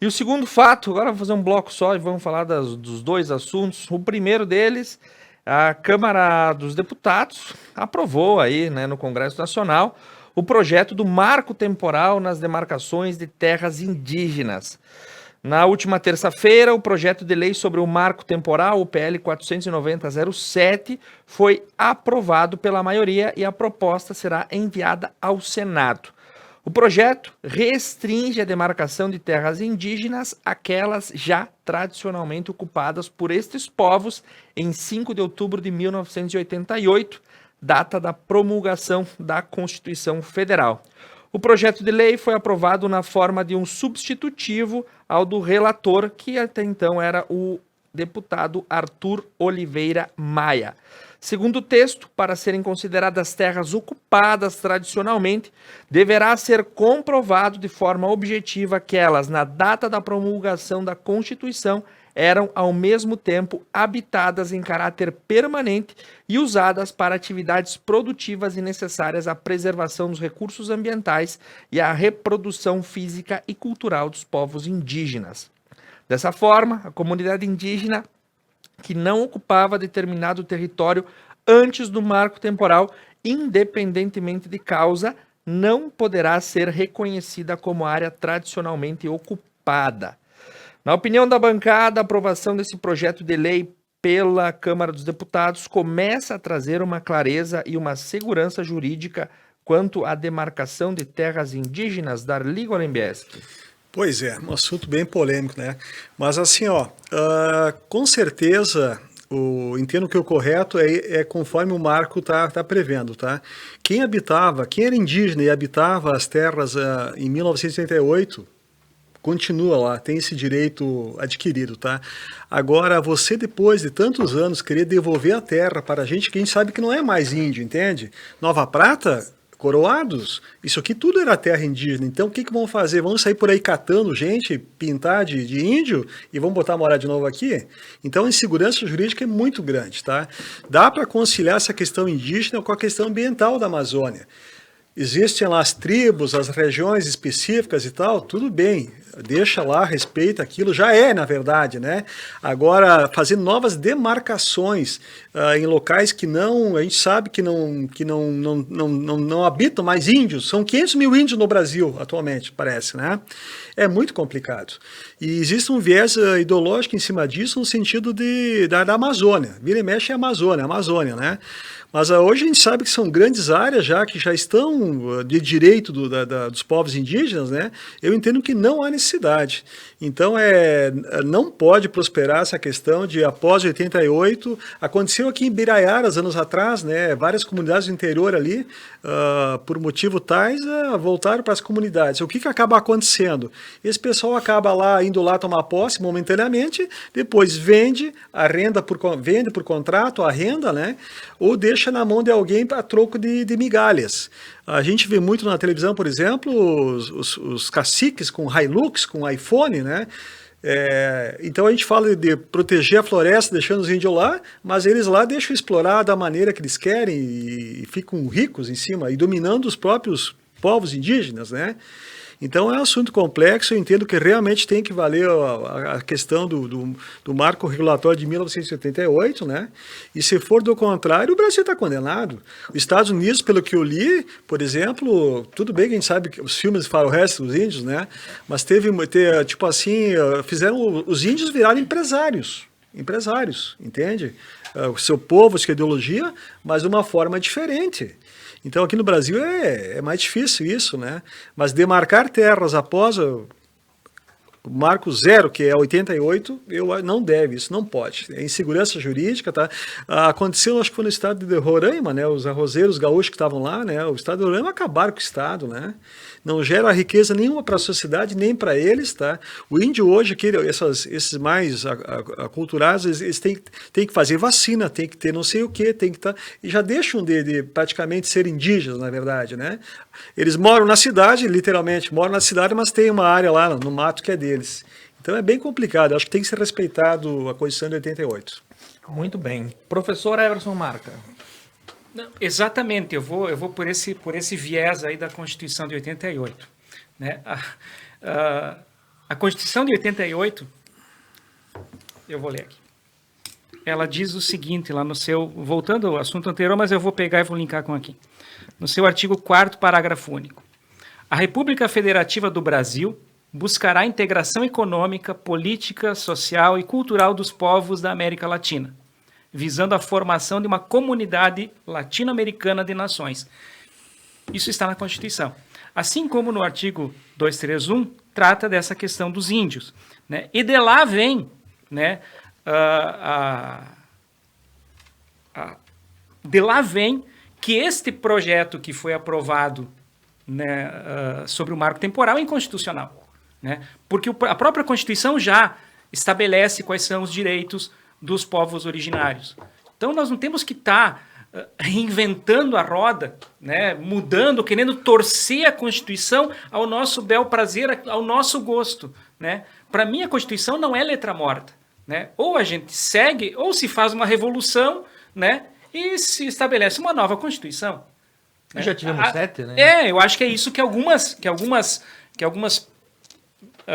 E o segundo fato, agora vou fazer um bloco só e vamos falar dos 2 assuntos. O primeiro deles A Câmara dos Deputados aprovou aí, né, no Congresso Nacional o projeto do marco temporal nas demarcações de terras indígenas. Na última terça-feira, o projeto de lei sobre o marco temporal, o PL 490-07, foi aprovado pela maioria e a proposta será enviada ao Senado. O projeto restringe a demarcação de terras indígenas àquelas já tradicionalmente ocupadas por estes povos em 5 de outubro de 1988, data da promulgação da Constituição Federal. O projeto de lei foi aprovado na forma de um substitutivo ao do relator, que até então era o deputado Arthur Oliveira Maia. Segundo o texto, para serem consideradas terras ocupadas tradicionalmente, deverá ser comprovado de forma objetiva que elas, na data da promulgação da Constituição, eram ao mesmo tempo habitadas em caráter permanente e usadas para atividades produtivas e necessárias à preservação dos recursos ambientais e à reprodução física e cultural dos povos indígenas. Dessa forma, a comunidade indígena que não ocupava determinado território antes do marco temporal, independentemente de causa, não poderá ser reconhecida como área tradicionalmente ocupada. Na opinião da bancada, a aprovação desse projeto de lei pela Câmara dos Deputados começa a trazer uma clareza e uma segurança jurídica quanto à demarcação de terras indígenas. Darli Golembiewski. Pois é, um assunto bem polêmico, né? Mas assim, com certeza, entendo que o correto é conforme o marco tá prevendo, tá? Quem era indígena e habitava as terras em 1988, continua lá, tem esse direito adquirido, tá? Agora, você depois de tantos anos querer devolver a terra para a gente, que a gente sabe que não é mais índio, entende? Nova Prata, Coroados, isso aqui tudo era terra indígena. Então, o que vão fazer? Vão sair por aí catando gente, pintar de índio e vão botar morar de novo aqui? Então, a insegurança jurídica é muito grande, tá? Dá para conciliar essa questão indígena com a questão ambiental da Amazônia. Existem lá as tribos, as regiões específicas e tal, tudo bem, deixa lá, respeita aquilo, já é, na verdade, né? Agora, fazer novas demarcações em locais que a gente sabe que não habitam mais índios, são 500 mil índios no Brasil atualmente, parece, né? É muito complicado. E existe um viés ideológico em cima disso, no sentido da Amazônia. Vira e mexe é Amazônia, né? Mas hoje a gente sabe que são grandes áreas que já estão de direito dos povos indígenas, né? Eu entendo que não há necessidade. Então, não pode prosperar essa questão de, após 88, aconteceu aqui em Biraiaras, anos atrás, né? Várias comunidades do interior ali, por motivo tais, voltaram para as comunidades. O que acaba acontecendo? Esse pessoal acaba indo lá tomar posse momentaneamente, depois vende por contrato, arrenda, né? Ou deixa na mão de alguém a troco de migalhas. A gente vê muito na televisão, por exemplo, os caciques com Hilux, com iPhone, né? Então a gente fala de proteger a floresta, deixando os índios lá, mas eles lá deixam explorar da maneira que eles querem e ficam ricos em cima e dominando os próprios povos indígenas, né? Então é um assunto complexo, eu entendo que realmente tem que valer a questão do marco regulatório de 1988, né? E se for do contrário, o Brasil está condenado. Os Estados Unidos, pelo que eu li, por exemplo, tudo bem que a gente sabe que os filmes falam o resto dos índios, né? Mas tipo assim, fizeram os índios virarem empresários, entende? O seu povo, sua ideologia, mas de uma forma diferente. Então, aqui no Brasil é mais difícil isso, né? Mas demarcar terras após o marco zero, que é 88, não deve, isso não pode. É insegurança jurídica, tá? Aconteceu, acho que foi no estado de Roraima, né? Os arrozeiros gaúchos que estavam lá, né? O estado de Roraima acabaram com o estado, né? Não gera riqueza nenhuma para a sociedade, nem para eles, tá? O índio hoje, esses mais aculturados, eles têm que fazer vacina, tem que ter não sei o quê, e já deixam de praticamente ser indígenas, na verdade, né? Eles moram na cidade, literalmente, mas tem uma área lá no mato que é deles. Então é bem complicado, acho que tem que ser respeitado a Constituição de 88. Muito bem. Professor Everson Marca. Não, exatamente, eu vou por esse viés aí da Constituição de 88. Né? A Constituição de 88, eu vou ler aqui. ela diz o seguinte, lá no seu, voltando ao assunto anterior, mas eu vou pegar e vou linkar com aqui. No seu artigo 4º, parágrafo único. A República Federativa do Brasil buscará a integração econômica, política, social e cultural dos povos da América Latina, visando a formação de uma comunidade latino-americana de nações. Isso está na Constituição. Assim como no artigo 231, trata dessa questão dos índios, né? E de lá vem, né, de lá vem que este projeto que foi aprovado, né, sobre o marco temporal é inconstitucional, né? Porque a própria Constituição já estabelece quais são os direitos dos povos originários. Então nós não temos que estar reinventando a roda, né, mudando, querendo torcer a Constituição ao nosso bel prazer, ao nosso gosto, né? Para mim a Constituição não é letra morta, né? Ou a gente segue, ou se faz uma revolução, né, e se estabelece uma nova Constituição. Né? Já tivemos 7, né? Eu acho que é isso que algumas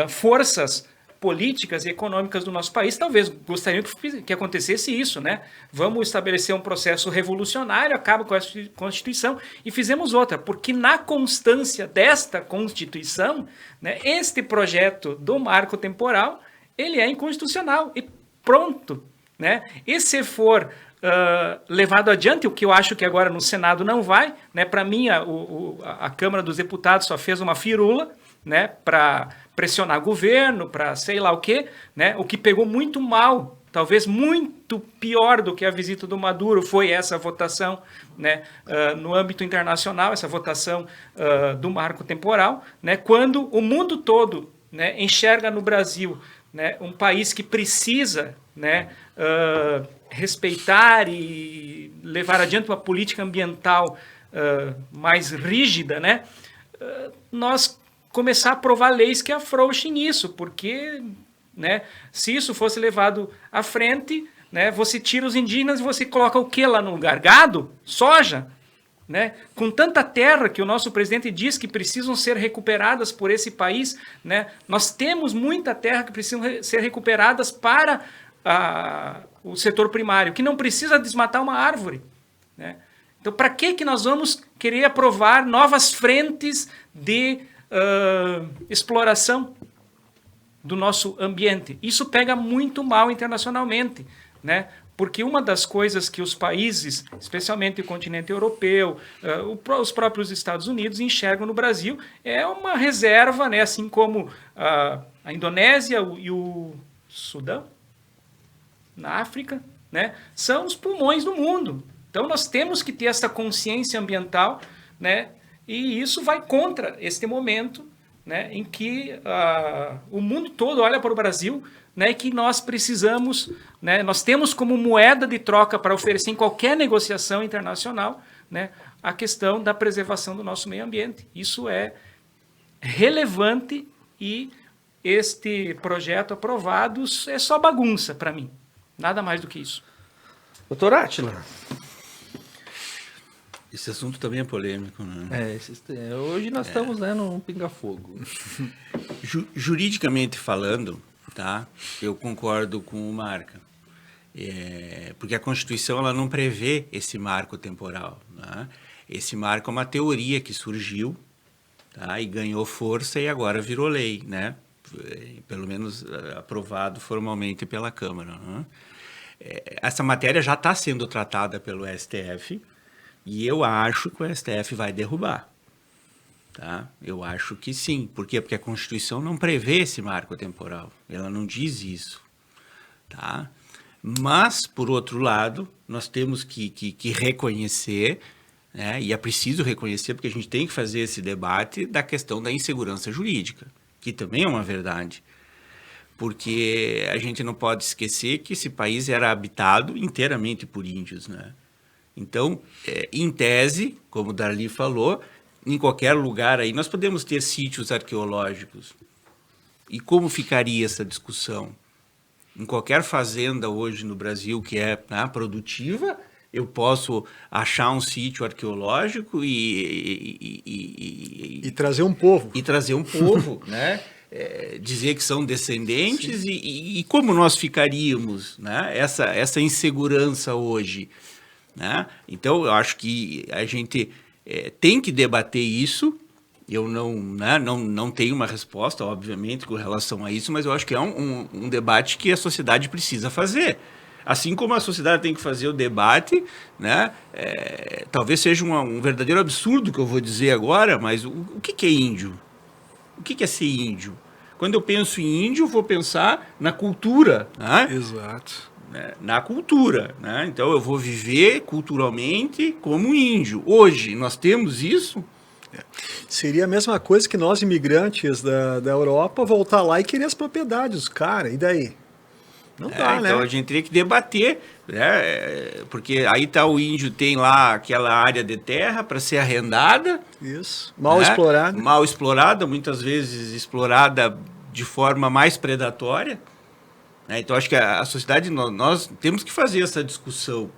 forças políticas e econômicas do nosso país talvez gostariam que acontecesse isso, né? Vamos estabelecer um processo revolucionário, acaba com a Constituição e fizemos outra, porque na constância desta Constituição, né, este projeto do marco temporal, ele é inconstitucional e pronto, né? E se for levado adiante, o que eu acho que agora no Senado não vai, né? Para mim a Câmara dos Deputados só fez uma firula, né, para pressionar o governo, para sei lá o quê, né? O que pegou muito mal, talvez muito pior do que a visita do Maduro, foi essa votação, né, no âmbito internacional, essa votação do marco temporal, né, quando o mundo todo, né, enxerga no Brasil, né, um país que precisa, né, respeitar e levar adiante uma política ambiental mais rígida, né, nós começar a aprovar leis que afrouxem isso, porque, né, se isso fosse levado à frente, né, você tira os indígenas e você coloca o que lá no lugar? Gado? Soja? Né? Com tanta terra que o nosso presidente diz que precisam ser recuperadas por esse país, né, nós temos muita terra que precisa ser recuperadas para o setor primário, que não precisa desmatar uma árvore, né? Então, para que nós vamos querer aprovar novas frentes de exploração do nosso ambiente? Isso pega muito mal internacionalmente, né? Porque uma das coisas que os países, especialmente o continente europeu, os próprios Estados Unidos, enxergam no Brasil é uma reserva, né? Assim como a Indonésia e o Sudão, na África, né? São os pulmões do mundo. Então nós temos que ter essa consciência ambiental, né? E isso vai contra este momento, né, em que o mundo todo olha para o Brasil, né, e que nós precisamos, né, nós temos como moeda de troca para oferecer em qualquer negociação internacional, né, a questão da preservação do nosso meio ambiente. Isso é relevante e este projeto aprovado é só bagunça para mim. Nada mais do que isso. Doutor Átila. Esse assunto também é polêmico, né? Hoje nós estamos, né, num pinga-fogo. Juridicamente falando, tá? Eu concordo com o Marca. Porque a Constituição ela não prevê esse marco temporal, né? Esse marco é uma teoria que surgiu, tá? E ganhou força e agora virou lei, né? Pelo menos aprovado formalmente pela Câmara, né? Essa matéria já está sendo tratada pelo STF, e eu acho que o STF vai derrubar, tá? Eu acho que sim. Por quê? Porque a Constituição não prevê esse marco temporal. Ela não diz isso, tá? Mas, por outro lado, nós temos que reconhecer, né? E é preciso reconhecer, porque a gente tem que fazer esse debate da questão da insegurança jurídica, que também é uma verdade. Porque a gente não pode esquecer que esse país era habitado inteiramente por índios, né? Então, em tese, como o Darli falou, em qualquer lugar aí nós podemos ter sítios arqueológicos. E como ficaria essa discussão? Em qualquer fazenda hoje no Brasil que é, né, produtiva, eu posso achar um sítio arqueológico e trazer um povo. E trazer um povo, né? dizer que são descendentes e como nós ficaríamos, né? Essa insegurança hoje, né? Então, eu acho que a gente tem que debater isso. Eu não tenho uma resposta, obviamente, com relação a isso, mas eu acho que é um debate que a sociedade precisa fazer. Assim como a sociedade tem que fazer o debate, né? Talvez seja um verdadeiro absurdo que eu vou dizer agora, mas o que é índio? O que é ser índio? Quando eu penso em índio, eu vou pensar na cultura, né? Exato. Na cultura, né? Então eu vou viver culturalmente como índio. Hoje nós temos isso? Seria a mesma coisa que nós, imigrantes da Europa, voltar lá e querer as propriedades, cara, e daí? Não dá, né? Então a gente teria que debater, né? Porque aí o índio tem lá aquela área de terra para ser arrendada. Isso. Mal né? explorada. Mal explorada, muitas vezes explorada de forma mais predatória. Né? Então acho que a sociedade, nós temos que fazer essa discussão.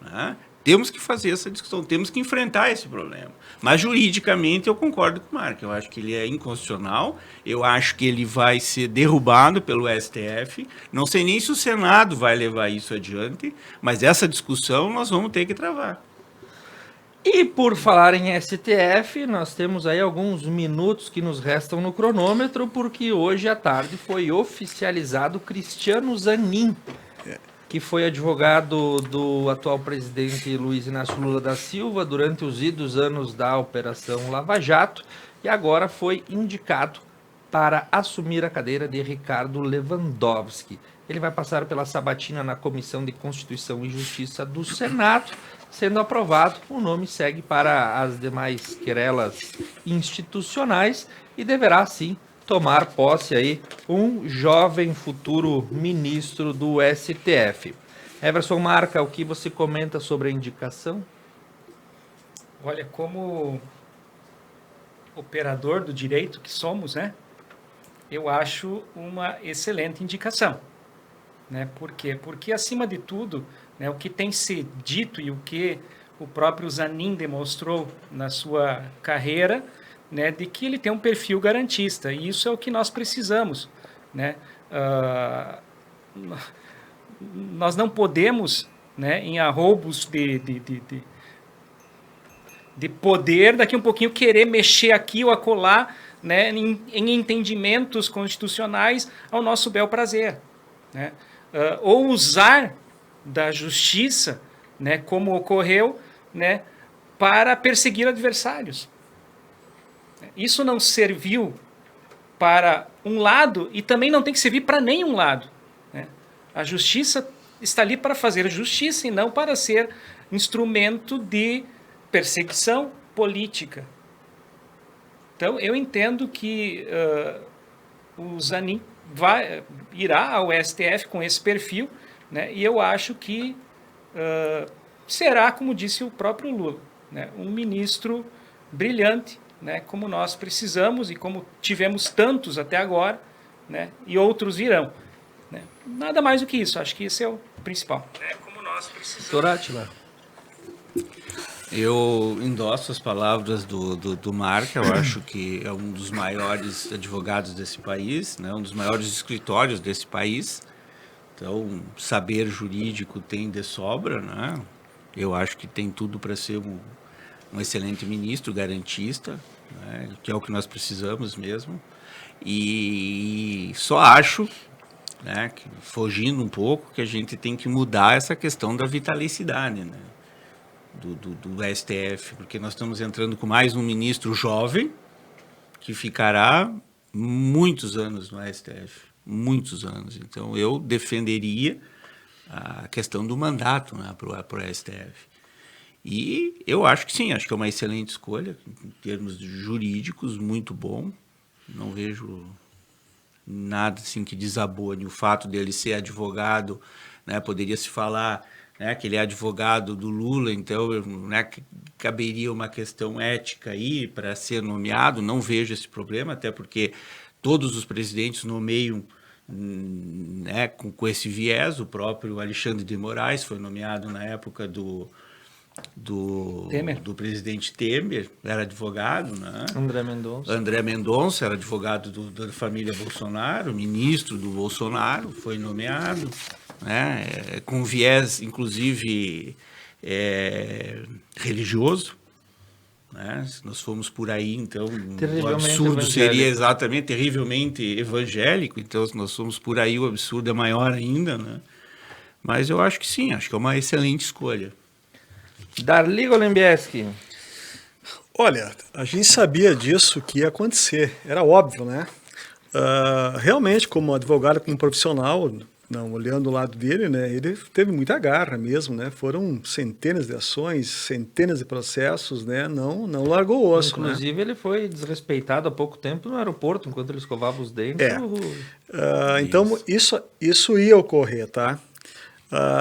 Né? Temos que fazer essa discussão, temos que enfrentar esse problema. Mas juridicamente eu concordo com o Marco, eu acho que ele é inconstitucional, eu acho que ele vai ser derrubado pelo STF, não sei nem se o Senado vai levar isso adiante, mas essa discussão nós vamos ter que travar. E por falar em STF, nós temos aí alguns minutos que nos restam no cronômetro, porque hoje à tarde foi oficializado Cristiano Zanin, que foi advogado do atual presidente Luiz Inácio Lula da Silva durante os idos anos da Operação Lava Jato e agora foi indicado para assumir a cadeira de Ricardo Lewandowski. Ele vai passar pela sabatina na Comissão de Constituição e Justiça do Senado. Sendo aprovado, o nome segue para as demais querelas institucionais e deverá, sim, tomar posse aí um jovem futuro ministro do STF. Everson Marca, o que você comenta sobre a indicação? Olha, como operador do direito que somos, né? Eu acho uma excelente indicação, né? Por quê? Porque, acima de tudo, né, o que tem se dito e o que o próprio Zanin demonstrou na sua carreira, né, de que ele tem um perfil garantista, e isso é o que nós precisamos, né? Nós não podemos, né, em arroubos de poder, daqui um pouquinho querer mexer aqui ou acolá, né, em entendimentos constitucionais ao nosso bel prazer, né? Ou usar da justiça, né, como ocorreu, né, para perseguir adversários. Isso não serviu para um lado e também não tem que servir para nenhum lado, né? A justiça está ali para fazer justiça e não para ser instrumento de perseguição política. Então, eu entendo que o Zanin irá ao STF com esse perfil, né, e eu acho que será, como disse o próprio Lula, né, um ministro brilhante, né, como nós precisamos e como tivemos tantos até agora, né, e outros virão, né. Nada mais do que isso, acho que esse é o principal. Como nós precisamos. Doutor Átila. Eu endosso as palavras do Marca, eu acho que é um dos maiores advogados desse país, né, um dos maiores escritórios desse país, então saber jurídico tem de sobra, né? Eu acho que tem tudo para ser um excelente ministro, garantista, né, que é o que nós precisamos mesmo, e só acho, né, que, fugindo um pouco, que a gente tem que mudar essa questão da vitalicidade, né, do STF, porque nós estamos entrando com mais um ministro jovem que ficará muitos anos no STF, muitos anos. Então eu defenderia a questão do mandato, né, para o STF. E eu acho que sim, acho que é uma excelente escolha, em termos jurídicos, muito bom. Não vejo nada assim que desabone o fato dele ser advogado, né, poderia se falar, né, que ele é advogado do Lula, então, né, caberia uma questão ética aí para ser nomeado, não vejo esse problema, até porque todos os presidentes nomeiam, né, com esse viés. O próprio Alexandre de Moraes foi nomeado na época do do presidente Temer, era advogado, né? André Mendonça era advogado da família Bolsonaro, ministro do Bolsonaro, foi nomeado, né? Com viés, inclusive, religioso. Né? Se nós formos por aí, então, o absurdo seria exatamente terrivelmente evangélico. Então, se nós formos por aí, o absurdo é maior ainda, né? Mas eu acho que sim, acho que é uma excelente escolha. Darli Golembieski. Olha, a gente sabia disso que ia acontecer, era óbvio, né? Realmente, como advogado, como profissional, não, olhando o lado dele, né, ele teve muita garra mesmo, né? Foram centenas de ações, centenas de processos, né? Não largou o osso. Inclusive, né? Ele foi desrespeitado há pouco tempo no aeroporto, enquanto ele escovava os dentes. Então, isso ia ocorrer, tá?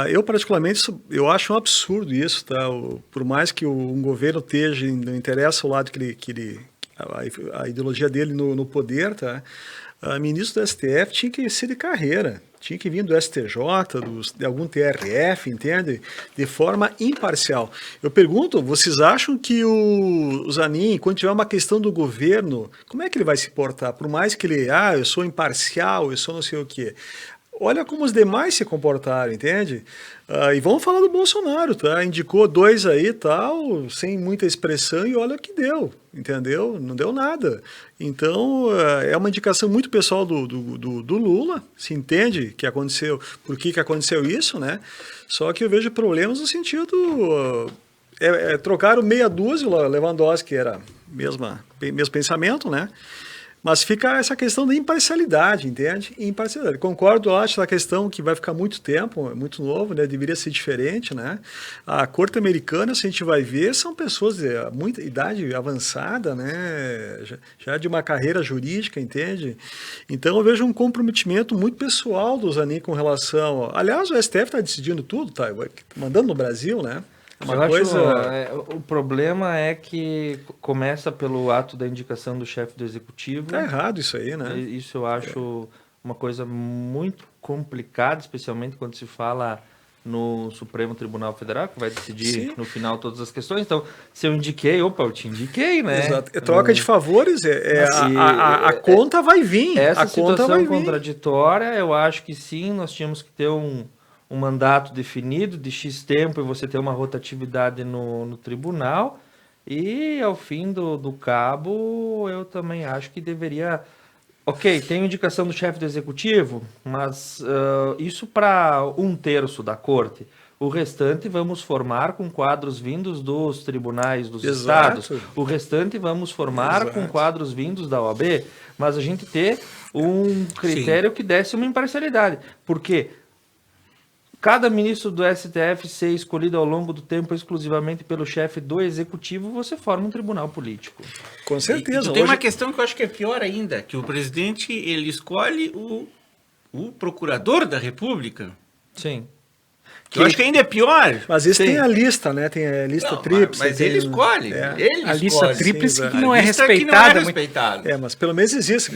Eu, particularmente, eu acho um absurdo isso, tá? Por mais que um governo esteja, não interessa o lado a ideologia dele no poder, tá? Ministro do STF tinha que ser de carreira, tinha que vir do STJ, de algum TRF, entende? De forma imparcial. Eu pergunto, vocês acham que o Zanin, quando tiver uma questão do governo, como é que ele vai se portar? Por mais que ele, eu sou imparcial, eu sou não sei o quê. Olha como os demais se comportaram, entende? E vamos falar do Bolsonaro, tá? Indicou 2 aí, tal, sem muita expressão, e olha o que deu, entendeu? Não deu nada. Então, é uma indicação muito pessoal do Lula, se entende que aconteceu, por que aconteceu isso, né? Só que eu vejo problemas no sentido... trocaram meia dúzia, o Lewandowski era mesmo pensamento, né? Mas fica essa questão da imparcialidade, entende? Imparcialidade. Concordo, acho, na questão que vai ficar muito tempo, é muito novo, né? Deveria ser diferente, né? A corte americana, se a gente vai ver, são pessoas de muita idade avançada, né? Já de uma carreira jurídica, entende? Então eu vejo um comprometimento muito pessoal do Zanin com relação... Aliás, o STF está decidindo tudo, tá? Mandando no Brasil, né? O problema é que começa pelo ato da indicação do chefe do executivo. Tá errado isso aí, né? Isso eu acho uma coisa muito complicada, especialmente quando se fala no Supremo Tribunal Federal, que vai decidir no final todas as questões. Então, se eu indiquei, eu te indiquei, né? Exato. É troca de favores, a conta vai vir. Essa situação contraditória, eu acho que sim, nós tínhamos que ter um mandato definido de X tempo e você ter uma rotatividade no tribunal, e ao fim do cabo eu também acho que deveria... Ok, tem indicação do chefe do executivo, mas isso para 1/3 da corte. O restante vamos formar com quadros vindos dos tribunais dos estados. O restante vamos formar com quadros vindos da OAB, mas a gente ter um critério que desse uma imparcialidade. Porque cada ministro do STF ser escolhido ao longo do tempo exclusivamente pelo chefe do executivo, você forma um tribunal político. Com certeza. E tem uma questão que eu acho que é pior ainda, que o presidente ele escolhe o procurador da República. Sim. Que eu acho que ainda é pior. Mas isso tem a lista, né? Tem a lista tríplice. Mas ele escolhe. A lista tríplice que não é respeitada. Mas pelo menos existe.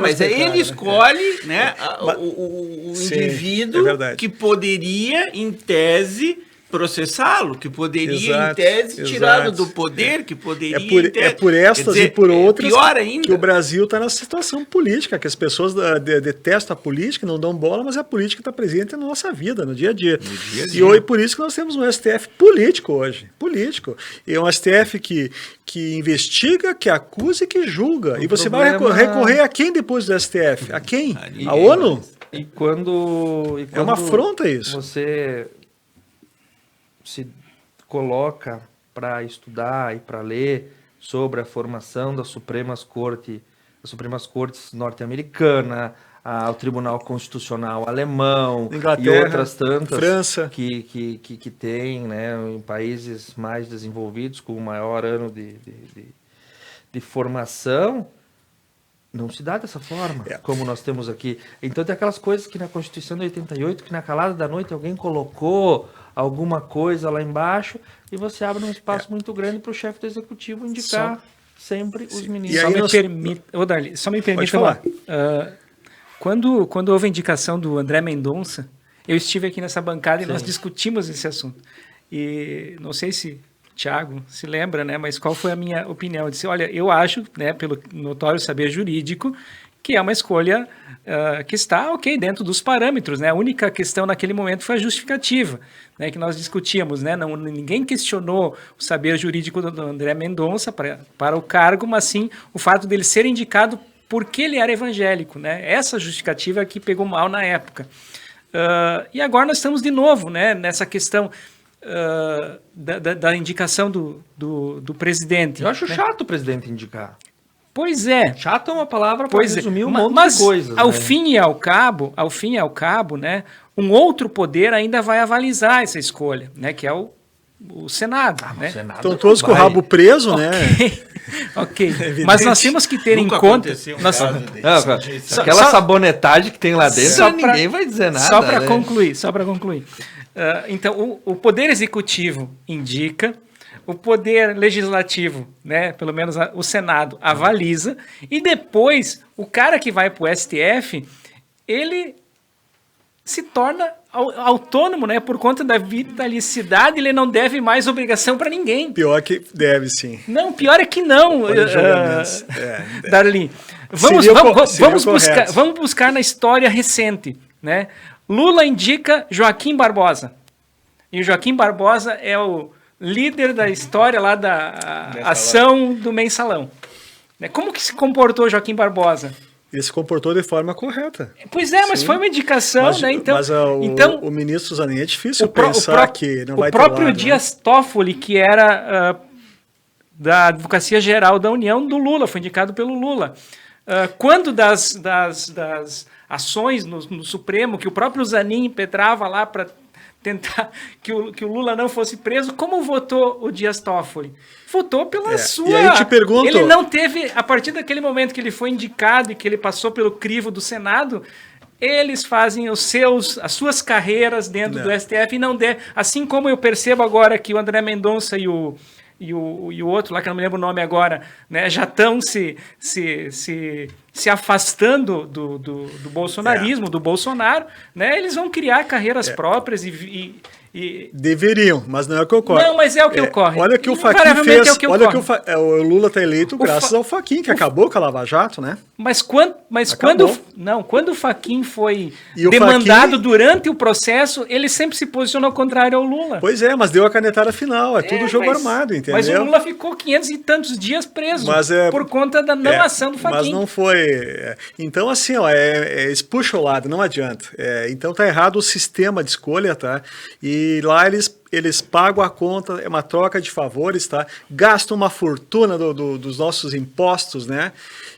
Mas ele escolhe, né, o indivíduo que poderia, em tese, processá-lo, que poderia, em tese, tirá-lo do poder, que poderia, é por estas e por outras pior ainda, que o Brasil está nessa situação política, que as pessoas detestam a política, não dão bola, mas a política está presente na nossa vida, no dia a dia. E hoje, por isso que nós temos um STF político hoje. Político. E é um STF que investiga, que acusa e que julga. E você vai recorrer a quem depois do STF? A quem? A ONU? E quando é uma afronta isso. Você se coloca para estudar e para ler sobre a formação das Supremas Cortes norte-americana, o Tribunal Constitucional alemão, Inglaterra, e outras tantas, França, que tem, né, em países mais desenvolvidos com o maior ano de formação, não se dá dessa forma, como nós temos aqui. Então tem aquelas coisas que na Constituição de 88, que na calada da noite alguém colocou alguma coisa lá embaixo, e você abre um espaço muito grande para o chefe do executivo indicar sempre os ministros. Só me permita falar. Quando houve a indicação do André Mendonça, eu estive aqui nessa bancada e nós discutimos esse assunto. E não sei se Tiago se lembra, né? Mas qual foi a minha opinião? Eu disse, olha, eu acho, né, pelo notório saber jurídico, que é uma escolha que está, ok, dentro dos parâmetros, né? A única questão naquele momento foi a justificativa, né, que nós discutíamos, né? Ninguém questionou o saber jurídico do André Mendonça para o cargo, mas sim o fato dele ser indicado porque ele era evangélico, né? Essa justificativa que pegou mal na época. E agora nós estamos de novo, né, nessa questão da indicação do presidente. Eu acho né? chato o presidente indicar. Pois é. Chato é uma palavra para resumir um monte mas, de coisas. Ao né? fim e ao cabo, né, um outro poder ainda vai avalizar essa escolha, né, que é o Senado. Né? O Senado Estão todos com o rabo preso, né? Ok, mas nós temos que ter Nunca em conta... aconteceu um nós- caso desse. Aquela sabonetagem que tem lá dentro, Só pra- ninguém vai dizer nada. Só para né? concluir. Então, o Poder Executivo indica, o Poder Legislativo, né, pelo menos o Senado, avaliza, e depois o cara que vai para o STF, ele se torna autônomo, né, por conta da vitalicidade, ele não deve mais obrigação para ninguém. Pior que deve, sim. Não, pior é que não, Olha os julgamentos. Darlene. Vamos buscar na história recente, né? Lula indica Joaquim Barbosa. E o Joaquim Barbosa é o líder da história lá da ação do Mensalão. Né? Como que se comportou Joaquim Barbosa? Ele se comportou de forma correta. Pois é, mas Sim. foi uma indicação, Mas, né? Então, o ministro Zanin é difícil pró- pensar que não vai ter O próprio lado, Dias Toffoli, que era da Advocacia Geral da União do Lula, foi indicado pelo Lula. Quando das ações no Supremo, que o próprio Zanin impetrava lá para tentar que o Lula não fosse preso, como votou o Dias Toffoli? Votou pela sua... E aí eu te pergunto... Ele não teve, a partir daquele momento que ele foi indicado e que ele passou pelo crivo do Senado, eles fazem as suas carreiras dentro do STF e não der. Assim como eu percebo agora que o André Mendonça e o outro lá, que eu não me lembro o nome agora, né, já estão se afastando do bolsonarismo, do Bolsonaro, né, eles vão criar carreiras próprias e Deveriam, mas não é o que ocorre. Não, mas é o que ocorre. Olha o que o Fachin Invariavelmente fez. é o que Olha ocorre. que o Lula está eleito graças ao Fachin, que acabou com a Lava Jato, né? Mas quando o Fachin foi E o demandado Fachin- durante o processo, ele sempre se posicionou contrário ao Lula. Pois é, mas deu a canetada final. É tudo jogo armado, entendeu? Mas o Lula ficou 500 e tantos dias preso por conta da não ação do Fachin. Mas não foi. Então, assim, ó, espucholado, não adianta. Então tá errado o sistema de escolha, tá? E lá eles pagam a conta, é uma troca de favores, tá? Gastam uma fortuna dos nossos impostos, né?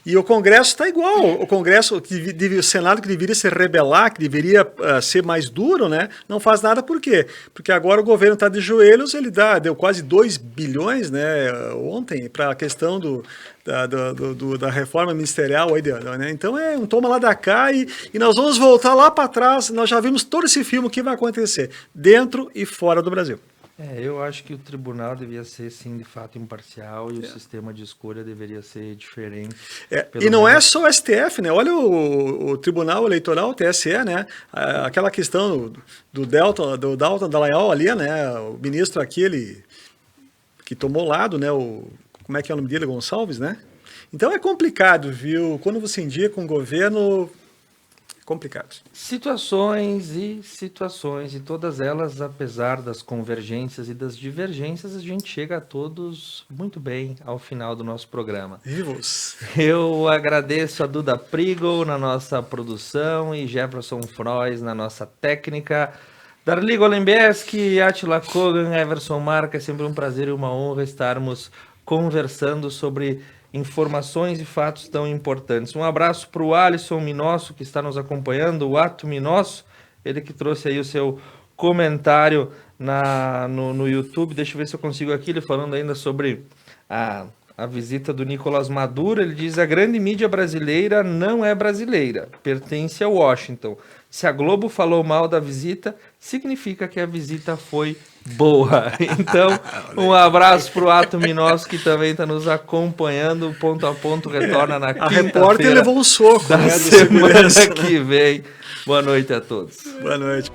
E o Congresso está igual. O Congresso, o Senado que deveria se rebelar, que deveria ser mais duro, né? Não faz nada por quê? Porque agora o governo está de joelhos, ele deu quase 2 bilhões, né, ontem, para a questão da reforma ministerial. Aí, né? Então é um toma lá da cá e nós vamos voltar lá para trás. Nós já vimos todo esse filme, o que vai acontecer dentro e fora do Brasil. Eu acho que o tribunal devia ser, sim, de fato imparcial e o sistema de escolha deveria ser diferente. E não é só o STF, né? Olha o Tribunal Eleitoral, o TSE, né? Aquela questão do Dalton Dallagnol ali, né? O ministro aquele que tomou lado, né? Como é que é o nome dele? Gonçalves, né? Então é complicado, viu? Quando você indica um governo... complicado. Situações, e todas elas, apesar das convergências e das divergências, a gente chega a todos muito bem ao final do nosso programa. Vivos. Eu agradeço a Duda Prigo na nossa produção e Jefferson Frois na nossa técnica. Darli Golembeski, Attila Kogan, Everson Marca, é sempre um prazer e uma honra estarmos conversando sobre informações e fatos tão importantes. Um abraço para o Alisson Minosso, que está nos acompanhando, o Ato Minosso, ele que trouxe aí o seu comentário no YouTube. Deixa eu ver se eu consigo aqui, ele falando ainda sobre a visita do Nicolás Maduro. Ele diz: a grande mídia brasileira não é brasileira, pertence a Washington. Se a Globo falou mal da visita, significa que a visita foi boa. Então, um abraço para o Ato Minosso, que também está nos acompanhando. O Ponto a Ponto retorna na A repórter quinta-feira levou um soco, da né, do semana segurança, né? que vem. Boa noite a todos. Boa noite.